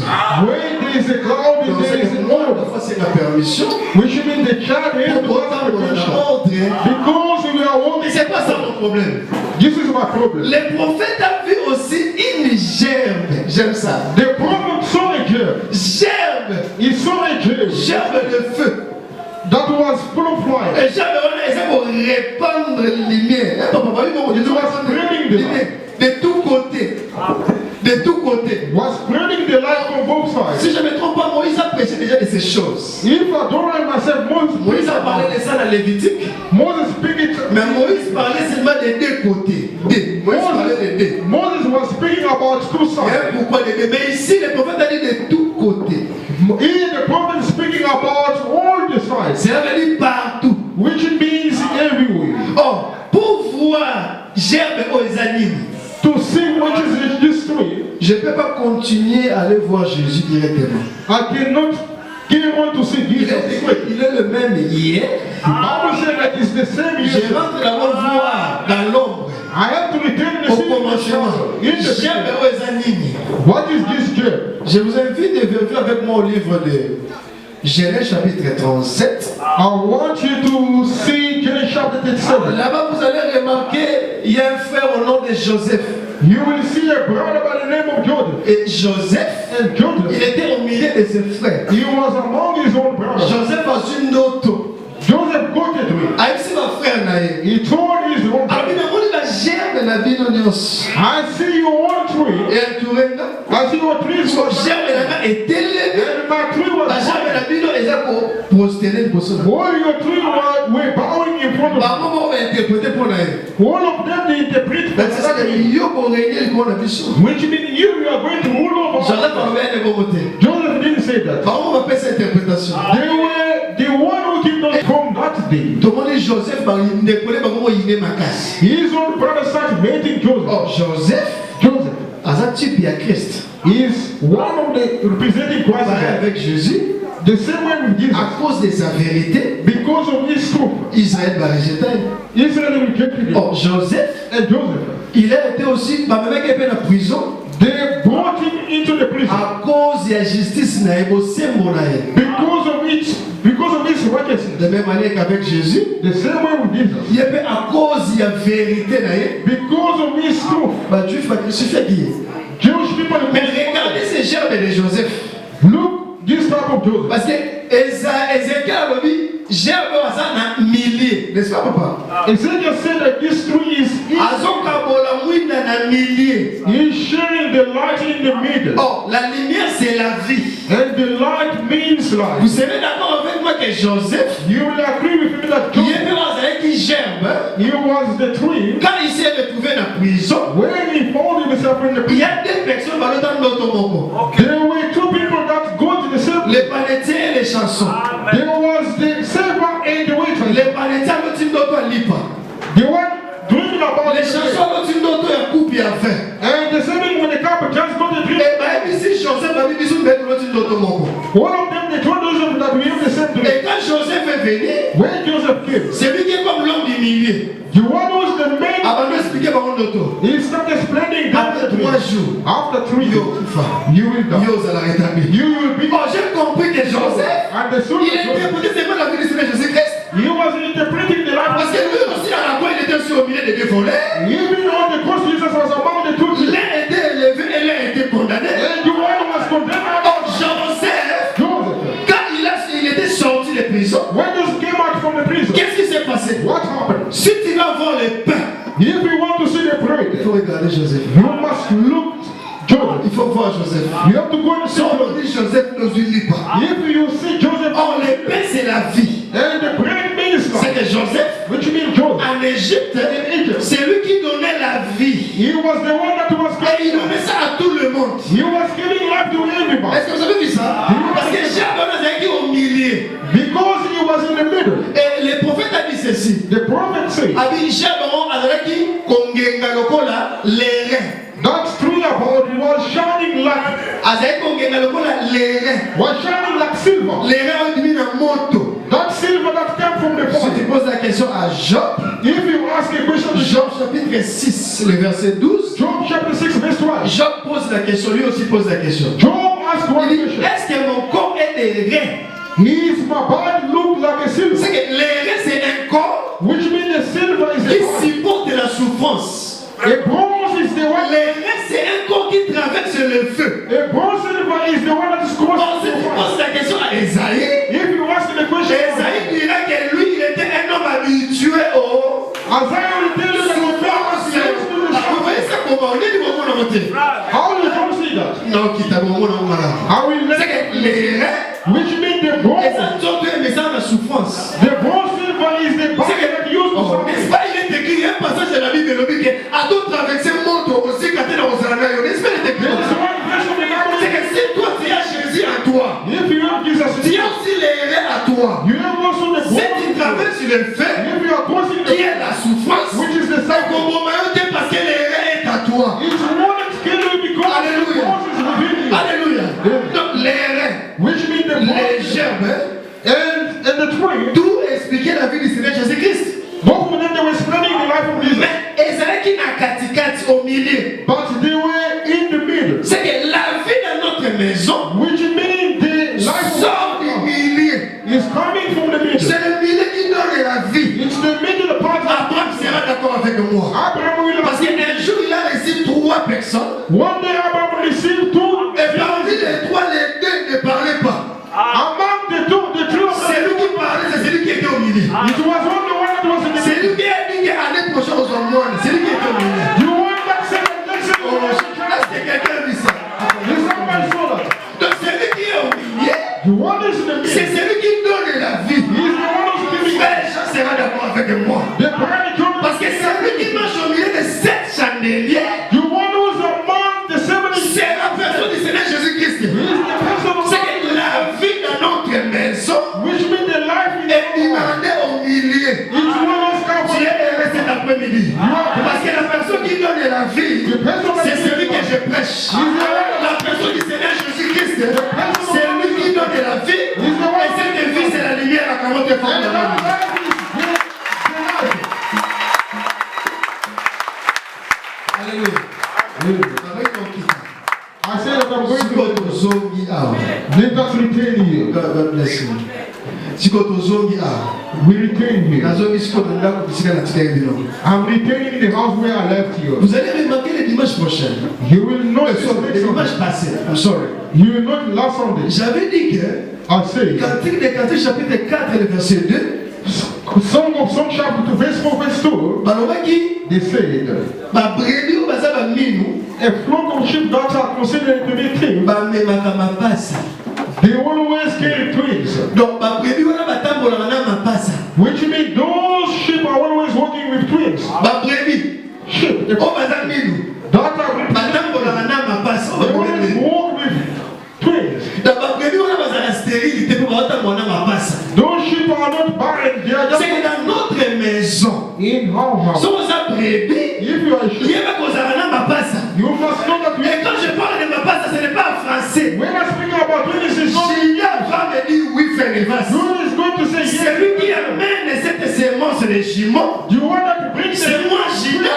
When there is a cloud, Donc there c'est is que an moi order. la c'est la permission. Which means the child has to Pour have autant on a permission. ordre. Because we are Mais walking. c'est pas ça mon problème. This is my problem. Les prophètes ont vu aussi une gerbe. J'aime ça. The prophet saw a germ. Gerbe. He saw a germ Gerbe de feu. that was full of fire. Et gerbe, c'est pour répandre la lumière. Papa, il va spreading the lumière. De tous côtés. De tous côtés. Was spreading the light on both sides. Si je ne me trompe pas, Moïse a prêché déjà de ces choses. If I don't write myself, Moïse a parlé de ça dans Lévitique. Moses speaking. Mais Moïse parlait seulement des deux côtés. Moïse parlait des deux. Moses was speaking about two Il y a sides. pourquoi des deux. Mais ici, le prophète a dit de tous côtés. Here the prophet is speaking about all the sides, Cela veut dire partout. which means everywhere. Oh, pour voir gerbe aux animes, To see what is this tree, je ne peux pas continuer à aller voir Jésus directement. I cannot get on to see Il Jesus. il est le même hier. The Bible says that it's the same Je yesterday. rentre d'abord voir dans l'ombre. I have to return the Au city of commencement. shadow. In the Gerbe city. aux animes. What is this germ? Je vous invite de vérifier avec moi au livre de Genèse chapitre 37. I want you to see Genesis chapter 37. Là-bas, vous allez remarquer, il y a un frère au nom de Joseph. You will see a brother by the name of Joseph. Et Joseph, And Joseph, il était au milieu de ses frères. he was among his own brothers. Joseph a une auto. Joseph got it with. Aïssi ma frère naïe. He told his own Alors, brother, il m'a dit la gerbe la vie de Dios. I see your own tree. Et entouré là. I see your tree. Son gerbe là était élevé. And my tree was La gerbe la high. vie de Dios est pour prosterner pour ça. All your tree were bowing in front of Bah, you. comment on va interpréter pour naïe? All of them they interpret Ben, c'est ça que that, yo pour régner le monde à bichon. which means you are going to rule over. Joseph a fait un bon côté. Joseph didn't say that. Bah, on va faire cette interprétation. They were the one who did not come that day. Tout le monde dit Joseph, bah, il ne connaît pas comment il est ma casse. His own brother started hating Joseph. Oh, Joseph, Joseph à ça, type, il y a Christ. is one of the representing Christ Pareil again. avec Jésus, The same way with Jesus. à cause de sa vérité, Because of his truth, Israël va rejeter. Israel rejected him. Oh, Joseph, And Joseph, il a été aussi, bah, même qu'il est en prison, they brought him into the prison à cause de la justice, au symbole. because of his righteousness. De même manière qu'avec Jésus, The same way with Jesus. il est à cause de la vérité, Because of his truth. bah, Dieu va crucifier qui? Jewish people, Mais regardez ces gerbes de Joseph. look this type of Joseph. Parce que Ézéchiel a dit, gerbe à milliers, n'est-ce pas, papa? Ezekiel said that this tree is Azokabola mwina na milliers. he's sharing the light in the middle. Oh, la lumière c'est la vie. And the light means Vous life. serez d'accord avec moi que Joseph, You will agree with me that il Joseph, est avec qui gerbe. he was the tree. Quand il s'est retrouvé dans la prison, When he found himself in the il y prison, a deux personnes dans l'autre monde. there were two people that go to the same place. Les panetiers et les chansons. There was the server and the waitress. Les panetiers l'autre d'autre lipa. The one dreaming about Les the chansons l'autre d'autre à coupe et à fin. and the same when the couple just got a dream. Et bah ici Joseph a dit bisous bête l'autre d'autre monde. One of them they told Joseph that we have the same dream. Et quand Joseph est venu, When Joseph came, c'est lui qui est comme l'homme du milieu. the one who's the man Avant de expliqué par un auto. He started explaining Après that 3 jours, after 3 yo, days, you will die. yo, ça l'a rétabli. You will be. Oh, j'ai compris que Joseph, And the soul il a interprété seulement la vie du Seigneur Jésus-Christ. he was interpreting the life. Parce que lui aussi, à la croix, il était aussi au milieu des deux volets. Even on the cross, Jesus was among the two. L'un était élevé et l'un était condamné. And the one was condemned. Oh, Joseph, Joseph, quand il était sorti de prison, when Jesus came out from the prison, qu'est-ce qui s'est passé? what happened? Si tu vas voir le pain, If you want to see the il bread, faut regarder Joseph. you must look Joseph. Il faut voir Joseph. You have to go and see Si on Joseph. dit Joseph, ne lit pas. If you see Joseph, Or, le pain, c'est la vie. and the bread means C'est life, que Joseph, which means Joseph. en Égypte, c'est lui qui donnait la vie. He was the one that was Et il giving donnait life. ça à tout le monde. He was giving life to everybody. Est-ce que vous avez vu ça? Parce que Jabon est au milieu. Because he was in the middle. Et le prophète a dit ceci. The prophet said, Abi Jabon azalaki kongenga lokola les reins. that tree about was shining like, Azalaki kongenga lokola les reins. was shining like silver. Les reins ont mis na moto. That silver that came from the Si tu fire. poses la question à Job, If you ask a question to Job chapitre 6, le verset 12, Job chapter 6 verse 12, Job pose la question, lui aussi pose la question. Job asked one Il dit, question. est-ce que mon corps est des reins? His body looked like a C'est silver, que les reins, c'est un corps which means the silver is qui the body. supporte la souffrance. A bronze is the one. Les reins, c'est un corps qui traverse le feu. A bronze silver is the one that is crossing Ensuite, the tu fire. poses la question à Esaïe. If you ask the question, Esaïe dira que lui, il était un homme habitué au Isaiah will tell you that the souffrance. Lord is to the Vous voyez ça comment? On dit du moment dans votre tête. How you don't see that? Non, qui t'a moment dans mon malade. I will C'est let que les reins, which means the et bronze. ça donne un message de souffrance. The bronze silver is the body that used to Oh, n'est-ce something. pas, il est écrit, il y a un passage de la Bible de que à d'autres traverser montre aussi quand tu es dans les années. N'est-ce pas, il est écrit There is comme ça? one verse of the Bible. C'est que si toi tu as Jésus à toi, If you have Jesus, tu as aussi les reins à toi. you have also the Si tu bronze. traverses sur le feu, If you are crossing qui the est la souffrance, which is the c'est cycle. qu'au moment où tu es parce que les reins est à toi. It's one scale because the Alléluia. bronze is within you. Alléluia. Donc les reins, Which means the les bronze germes, and the tree. tout expliquer la vie du Seigneur Jésus-Christ. Both of them they were spreading the life of Jesus. Mais Ezra qui n'a katikati au milieu, But they were in the middle. c'est que la vie dans notre maison Which means the life sort du milieu. is coming from the middle. C'est le milieu qui donne la vie. It's the middle part of Abraham sera d'accord avec moi. Abraham will Parce qu'un jour, il a reçu 3 personnes. one day Abraham received two, Et parmi les 3, les 2 ne parlaient pas. among the two of C'est them, lui qui parlait, c'est celui qui était au milieu. it was only one that was in the C'est middle. lui qui a dit qu'année prochaine, on s'en moine. C'est lui qui était au milieu. You want that second lesson? Oh, est-ce que quelqu'un a vu ça? This somebody saw that. Donc, celui qui est au milieu, The one is in the c'est middle. celui qui donne la vie. He's the one who's giving Frère Jean sera d'accord avec moi. the parent children. Parce que c'est lui qui marche au milieu de 7 chandeliers. The one who's among the 70. C'est la personne du Seigneur Jésus-Christ. He is the person of C'est que la vie dans notre maison which means the life in est the world. demandée au milieu. Each one has come Tu es heureux cet après-midi. Parce que la personne qui donne la vie, c'est celui que je prêche. La personne du Seigneur Jésus-Christ, c'est lui qui donne la vie. Et cette vie, c'est la lumière à 40 fois And dans la vie. that life is the life. Alléluia. Avec ton kit. I say that I'm going Siko to tozongi awa. let us retain here. God bless you. Siko tozongi awa. We retain here. Nazongi siko na ndako bisika na tika ebino. I'm retaining the house where I left you. Vous allez remarquer le dimanche prochain. You will know it Le dimanche passé. I'm sorry. You will know it last Sunday. J'avais dit que I say, Cantique des Cantiques chapitre 4 le verset 2. Song of Song chapter 2 verse 4 verse 2. Balobaki They said, ba brebis ou baza ba minu a flock of sheep that are considered to be things, ba memaka mapasa. they always carry twins. Donc ba brebis wana batambola na mapasa. Which means those sheep are always walking with twins. Ba brebis Sheep o baza minu that are batambola na mapasa. they always walk with twins. Da ba brebis wana baza na stérilité pour batambola na mapasa. Those sheep are not barren, they are C'est just que dans notre maison, in our house. si on a brebis, If you are a il y sheep, a kozala na mapasa. you must know that Et quand je parle de mapasa, ce n'est pas en français. when I speak about twins, it's not Il y a va me dire oui, Phénévas. Who is going to say C'est yes? lui qui amène cette sémence de jumeaux. You want to bring C'est moi, Judas.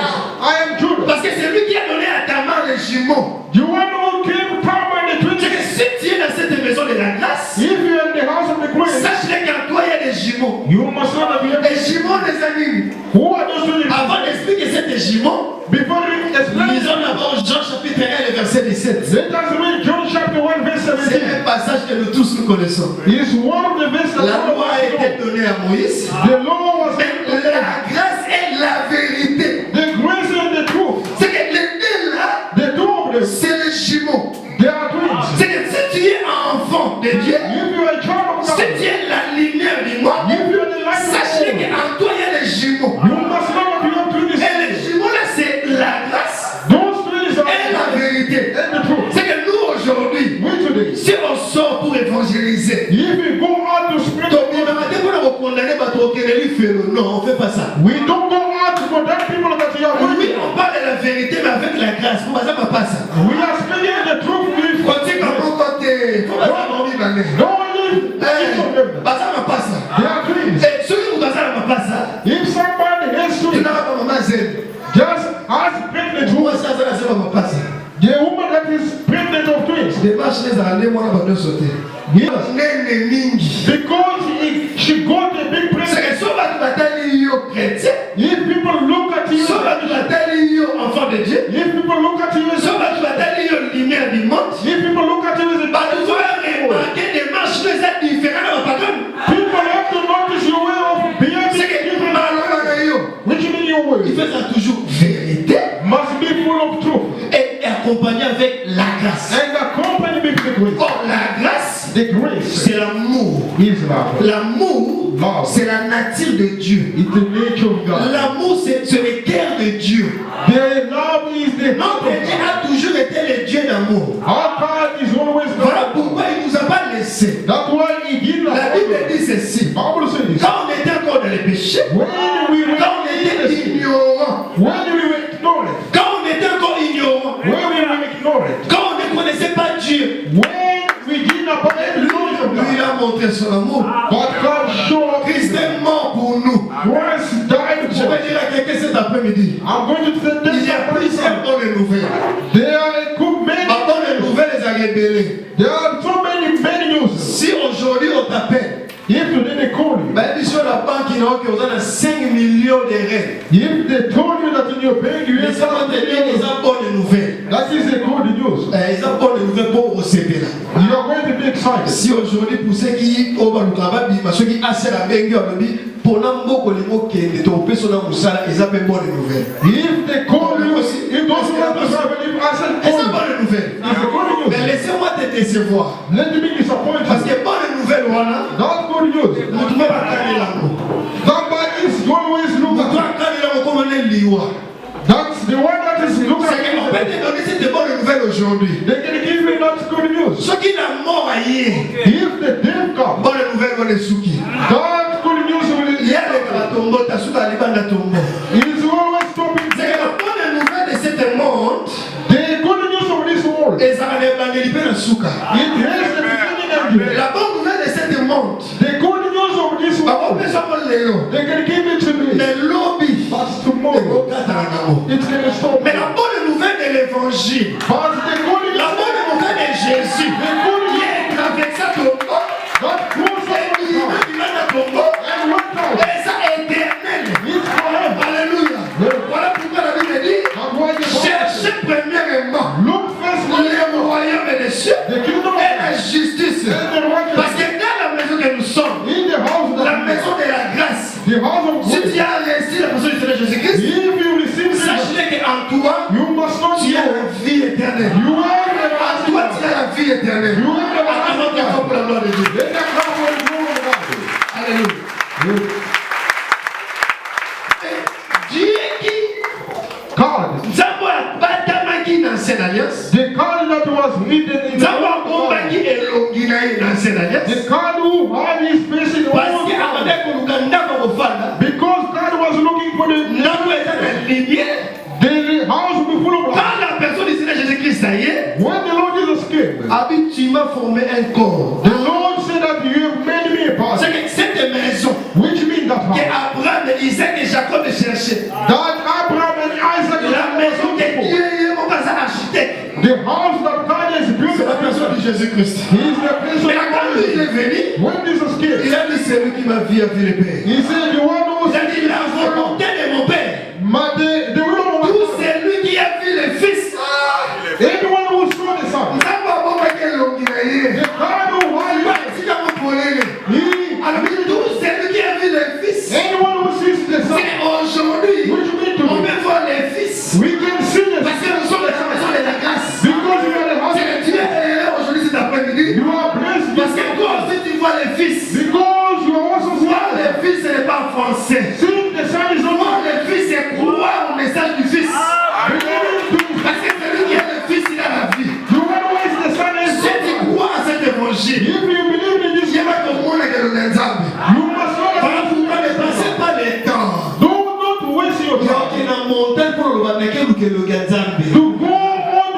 I am Judah. Parce que c'est lui qui a donné à Tamar les jumeaux. You want to give power in the C'est 20. que si tu es dans cette maison de la grâce, If you are in the house of the grace, sache qu'en toi il y a des jumeaux. you must not be able. Les jumeaux, les amis. Who are those two? Avant d'expliquer ces jumeaux, Before we explain, lisons d'abord Jean chapitre 1, le verset 17. let us read John chapter 1 verse C'est 17. un passage que nous tous nous connaissons. It's one of the verses that La all loi of a us été know. donnée à Moïse. The law was Mais la grâce est la vérité. the grace and the truth. C'est que les deux là, The two of them, c'est les jumeaux. they are twins. C'est que si tu es enfant de Dieu, If you are a child of si God, tu es la lumière du monde, if you are the light of sachez the world, qu'en toi il y a les jumeaux. you must not be able to Et this. les jumeaux là, c'est la grâce Those twins are et la vérité. and the truth. C'est que nous aujourd'hui, We today, si on sort pour évangéliser, if we go out to spread donc the on word, va dire qu'on a condamné Bato Okeleli Félo. Non, on ne fait pas ça. we don't go out to condemn people that you are Oui, with. on parle de la vérité, mais avec la grâce. Pour ça, on pas ça. We are speaking the truth with Quand tu commences à te... Faut pas ça, mon vie, ma mère. no one each of them. Bah ça, on pas ça. They are twins. Et ceux qui vous disent ça, on pas ça. If somebody has Tu to n'as pas maman zen. just ask pregnant Moi, woman, ça, on pas ça. the woman that is pregnant of twins, Démarche les années, moi, on va nous sauter. Nene mingi. because she got a big C'est pregnant. que si on va te batailler, yo, chrétien. If people look at you, Si on va te batailler, yo, enfant de Dieu. if people look at you Si as on va te batailler, yo, lumière du monde. if people look at you as Bah, a tu vas remarquer des marches les êtres différents dans la patronne. people have to notice your way of C'est behaving. que malheureusement, yo, Which means your way il fait ça toujours vérité must be full of truth et accompagné avec la grâce. and accompanied with the grace. Or, la grâce, The grace c'est l'amour. is love. L'amour, Love. c'est la nature de Dieu. It's the nature of God. L'amour, c'est le cœur de Dieu. The love is the Notre heart of Dieu God. a toujours été le Dieu d'amour. Our God is always Voilà God. pourquoi il ne nous a pas laissé. That's why He did not. La Bible dit ceci. Bible says Quand on était encore dans les péchés, when we were quand on était ignorant, when we were ignorant, quand on était encore ignorant, when we were ignorant, quand on ne connaissait pas Dieu, when we did not have the knowledge of lui il God, a montré son amour. but God showed Christ us. est mort pour nous. Christ died Je for vais us. dire à quelqu'un cet après-midi. I'm going to tell Il y a them plusieurs bonnes nouvelles. there are a good Ma many. bonne nouvelle les a révélées. There are so many news. Si aujourd'hui on t'appelle, If today they call you, bah, bien sûr la banque il a qui a 5 millions de rêves. if they told you that in your bank you Mais have ça va te dire qu'ils ont bonne nouvelle. that is a good news. Ils ont bonne nouvelle pour recevoir là. You are going to be excited. Si aujourd'hui pour ceux qui ont le travail, ceux qui ont la bengue en lui, pour n'importe quel mot qui est au peso dans le salaire, ils ont bonne nouvelle. If they call you, if those who want to travel, if I said Ils call ont you, bonne nouvelle. it's a good news. Mais laissez-moi te décevoir. Let me be disappointed. Parce que bonne nouvelle, voilà. That's good news. Nous devons pas garder l'amour. Somebody is always Nous looking. devons garder l'amour comme on est liwa. That's the one that is looking C'est qu'on peut at te donner cette bonne nouvelle aujourd'hui. They can give me that good news. Ceux qui n'ont mort hier, If the death comes, bonne nouvelle, on est souki. that good news will Hier, les tombeau, t'as sous la libane tombeau. is always stopping C'est que there. la bonne nouvelle de cette monde, The good news of this world, et ça va les libérer dans souka. it has the beginning and the end. La bonne nouvelle de cette monde, The good news of this on world, peut s'en parler léo. they can give it to me. Mais lobby, But tomorrow, it's going to stop. mais la bonne nouvelle de l'évangile, But the good news, la bonne nouvelle de Jésus, the good qui news est traversé à tombeau, that goes et qui on va à tombeau, and went out, et ça est éternel. it's forever. Alléluia. Voilà pourquoi la Bible dit, That's why the Bible cherchez premièrement look first le royaume des cieux the kingdom et la justice. and the Parce righteousness que dans la maison que nous sommes, in the house la that maison de la grâce, the house of si grace. tu as reçu la personne du Seigneur Jésus-Christ, If you receive this, sache qu'en toi, you must not tu as know. la vie éternelle. You are En everlasting toi, life. tu as la vie éternelle. You are Avant qu'il everlasting faut pour la gloire de Dieu. life. Let that come for the glory of God. Alléluia. Dieu qui, God, Nzambo abatamaki dans l'ancienne alliance, the God that was hidden in the Nzambo Old Testament, abombaki elongi na ye dans l'ancienne alliance, the God who had his face in the parce Old que Testament, abandaki koluka ndako kofanda, because God was looking for ndako eza na lumière. the house will be full of light. Quand la personne du Seigneur Jésus-Christ, ça y est, When the Lord Jesus came, tu m'as formé un corps. the Lord said that Jacob cherchait. That Abraham and Isaac La maison que Dieu est mon architecte. the house that God has built. C'est la personne de Jésus-Christ. He is the person Mais quand il est venu, when Jesus came. il a dit c'est lui qui m'a vu a vu le Père. He said, the one who Il a dit la volonté de mon Père. the will of Tout c'est lui qui a vu le Fils. anyone who saw the Son. Ça va pas qu'elle l'ont dit. The God who Alors tout c'est lui qui a vu le Fils. anyone who sees the Son, C'est aujourd'hui. which means to On me, peut voir le Fils. we can see the Parce que nous sommes dans la maison de la grâce. because you are the house. C'est que Dieu est là aujourd'hui cet après-midi. You are blessed Parce que toi aussi tu vois le Fils. because you are also Voir seeing le Fils ce n'est pas français. the Son is not Voir le Fils c'est croire au message du Fils. Parce que celui qui a le Fils il a la vie. the one who is the Son is Si tu crois à cet évangile, if you believe in this, Dieu va te montrer que nous les âmes. you must not Voilà pourquoi ne passez pas le temps. do not waste your Donc time il a monté pour le Waneke ou que le Gazambe. to go on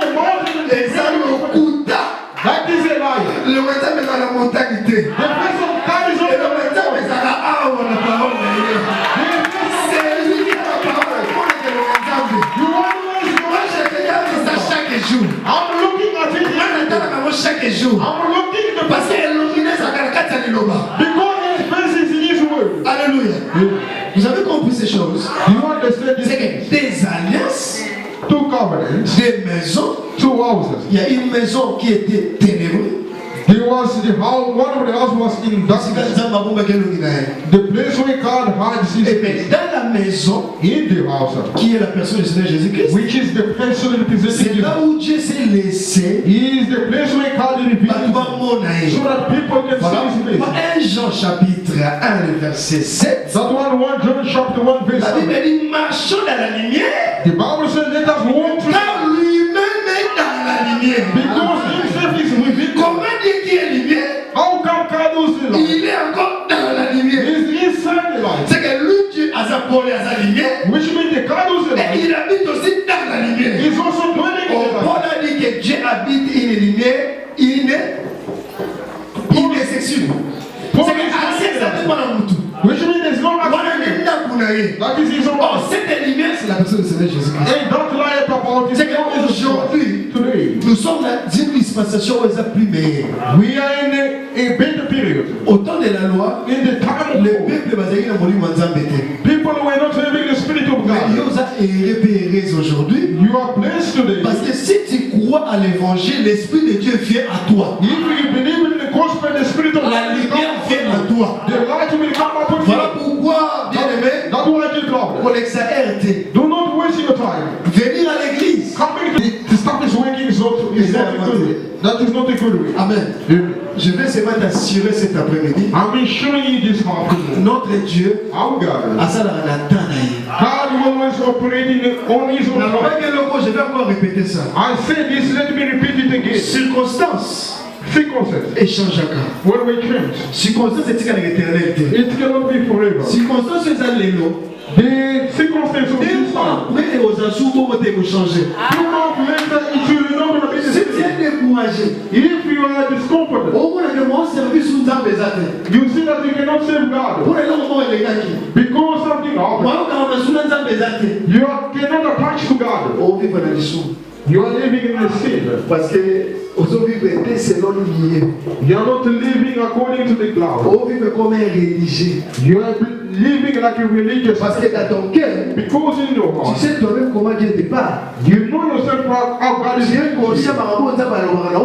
the mountain. Les âmes au Kouta. That is a lie. Le Waneke est dans la montagne. The face of God is on Et le the Waneke est dans la aura la parole de Dieu. C'est lui qui a la parole pour que le Gazambe. You always Moi je regarde ça chaque jour. I'm looking at it. Moi j'attends la parole chaque jour. I'm looking at the Parce qu'elle illumine sa caractère à l'Iloba. because his face is in his word. Alléluia. Vous avez compris ces choses? You understand C'est this? que des alliances, Two covenants, des maisons. two houses. Il y a une maison qui était ténébreuse. There was the house, one of the houses was in darkness. The place where God hides his Et face. bien, dans la maison, In the house, qui est la personne du Seigneur Jésus-Christ, which is the person representing c'est là you. où Dieu s'est laissé. He is the place where God reveals so that people can Voilà. see his face. 1 Jean chapitre 1, le verset 7. That one, 1 John chapter 1 verse La Bible 7. dit marchons dans la lumière, The Bible says, let us walk through car lui-même est dans la lumière. because himself is within. Comment dire qui est lumière? How come God knows the light? Il est encore dans la lumière. He is inside the light. C'est que lui, Dieu, à sa pôle et à sa lumière, Which means the God knows the mais light. il habite aussi dans la lumière. He's also dwelling in the light. Paul a dit que Dieu habite une lumière inaccessible. C'est que pas dans tout. Which means there's no Voilà accident. les temps qu'on a eu. That is his own Oh, light. cette lumière, c'est la personne du Seigneur Jésus-Christ. Hey, don't lie about it. C'est qu'aujourd'hui, Today, nous sommes dans une dispensation où elle est plus meilleure. we are in a better period. Au temps de la loi, In the time of le God, peuple basé dans le monde embêté. people were not having the Spirit of Mais God. nous a repérés aujourd'hui. You are blessed today. Parce que si tu crois à l'évangile, l'Esprit de Dieu vient à toi. If you believe in the gospel, the Spirit of La God will lumière come vient à upon you. toi. The light will come upon Voilà you. pourquoi, bien aimé, That's why I pour God. l'exarté, Do not waste your time. venir à l'église. Coming to start this working is not a good way. That is not a good way. Amen. Je vais seulement t'assurer cet après-midi. I'm showing you this afternoon. Notre Dieu Our God. a ça dans la tanaï. God will always operate on his own time. Je vais encore répéter ça. I say this, let me repeat it again. Circonstance, Circumstances. échange à cas. When we change, Circonstance, c'est une éternalité. it cannot be forever. Circonstance, c'est un lélo. The circumstances of Des this fois, time, mais aux assours, comment t'es changer. 2 months later, it will not be the Si tu same. es découragé, If you are discomforted, au moins de mon service sous un pesate. you see that you cannot save God Pour les gens, les gars qui. because something happened. Moi, quand on a sous un pesate, You cannot attach to God. on vit pendant les sous. You are living in the sin. Parce que aux autres vivent selon l'union. You are not living according to the cloud. On vit comme un religieux. You are living like a religious Parce que dans ton cœur, because in your tu heart, sais toi-même comment Dieu te parle. you know yourself how God is Tu es conscient speaking. par rapport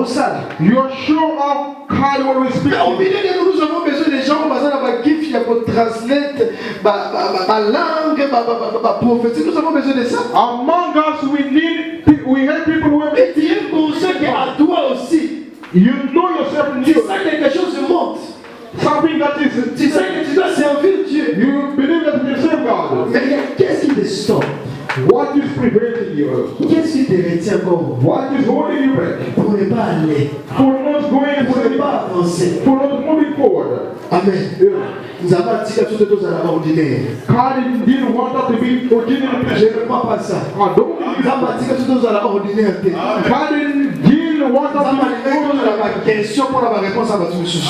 au salle. You are sure how God always Mais au speaks. milieu de nous, nous avons besoin des gens qui ont un gift, qui translate ma langue, ma prophétie. Nous avons besoin de ça. Among us, we have people who have. Mais tu es conscient qu'à toi aussi, You know yourself in tu you. sens que quelque chose monte. Something that Tu is. sens que tu dois servir Dieu. You believe that you can serve God. Mais qu'est-ce qui te stoppe? What is preventing you? Qu'est-ce qui te retient encore What is holding you back? pour ne pas aller, For not going pour ne forward? pas avancer? For not moving forward? Amen. Nous avons attiré toutes les choses à l'ordinaire. God didn't want us to be ordinary Je people. ne crois pas ça. I don't Nous believe avons attiré toutes les choses à l'ordinaire. God didn't want us to be question pour la réponse à votre souci.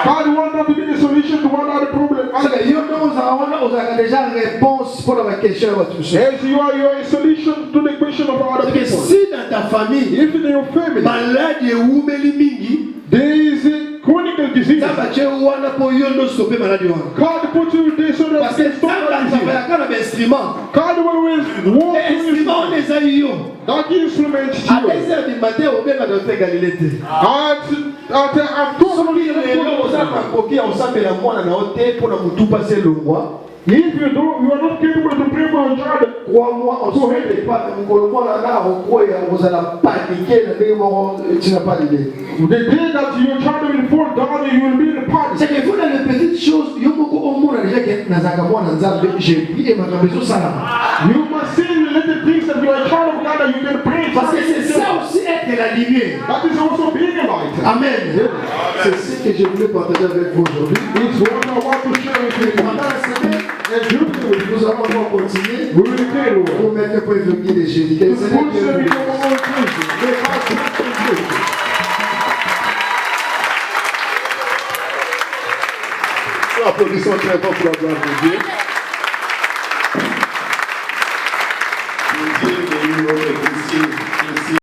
God wants us to be the solution to one other problem. Vous avez déjà réponse pour la question à votre souci. As you are a solution to the question of other Parce que people. si dans ta famille, If in your family malade et oumeli mingi, there is a chronic disease, ça va tuer wana pour yono stopper maladie wana. God put you there so that Parce que you ça stop va that disease. faire un instrument. God will always walk with Instrument on les a eu. that instrument to À you. 10h du matin, au bien dans le Galilée. I'm totally If you don't, you are not capable to pray for your child. Crois-moi, on se met pas. Vous allez paniquer, tu n'as pas d'idée. The day that your child will fall down, you will be in a panic. C'est que vous dans les petites choses, il y a beaucoup au monde déjà qui est dans un gamin, dans un j'ai prié ma maison ça. You must see the little things that you are a child of God that you can pray. Parce que c'est ça aussi être la lumière. That is also being a light. Amen. C'est ce que je voulais partager avec vous aujourd'hui. It's what I want to share with you. Pendant la semaine, nous allons continuer. We will carry on. Pour mettre le point de vue de Jésus. Que le Seigneur vous Applaudissons très fort pour la gloire de Dieu.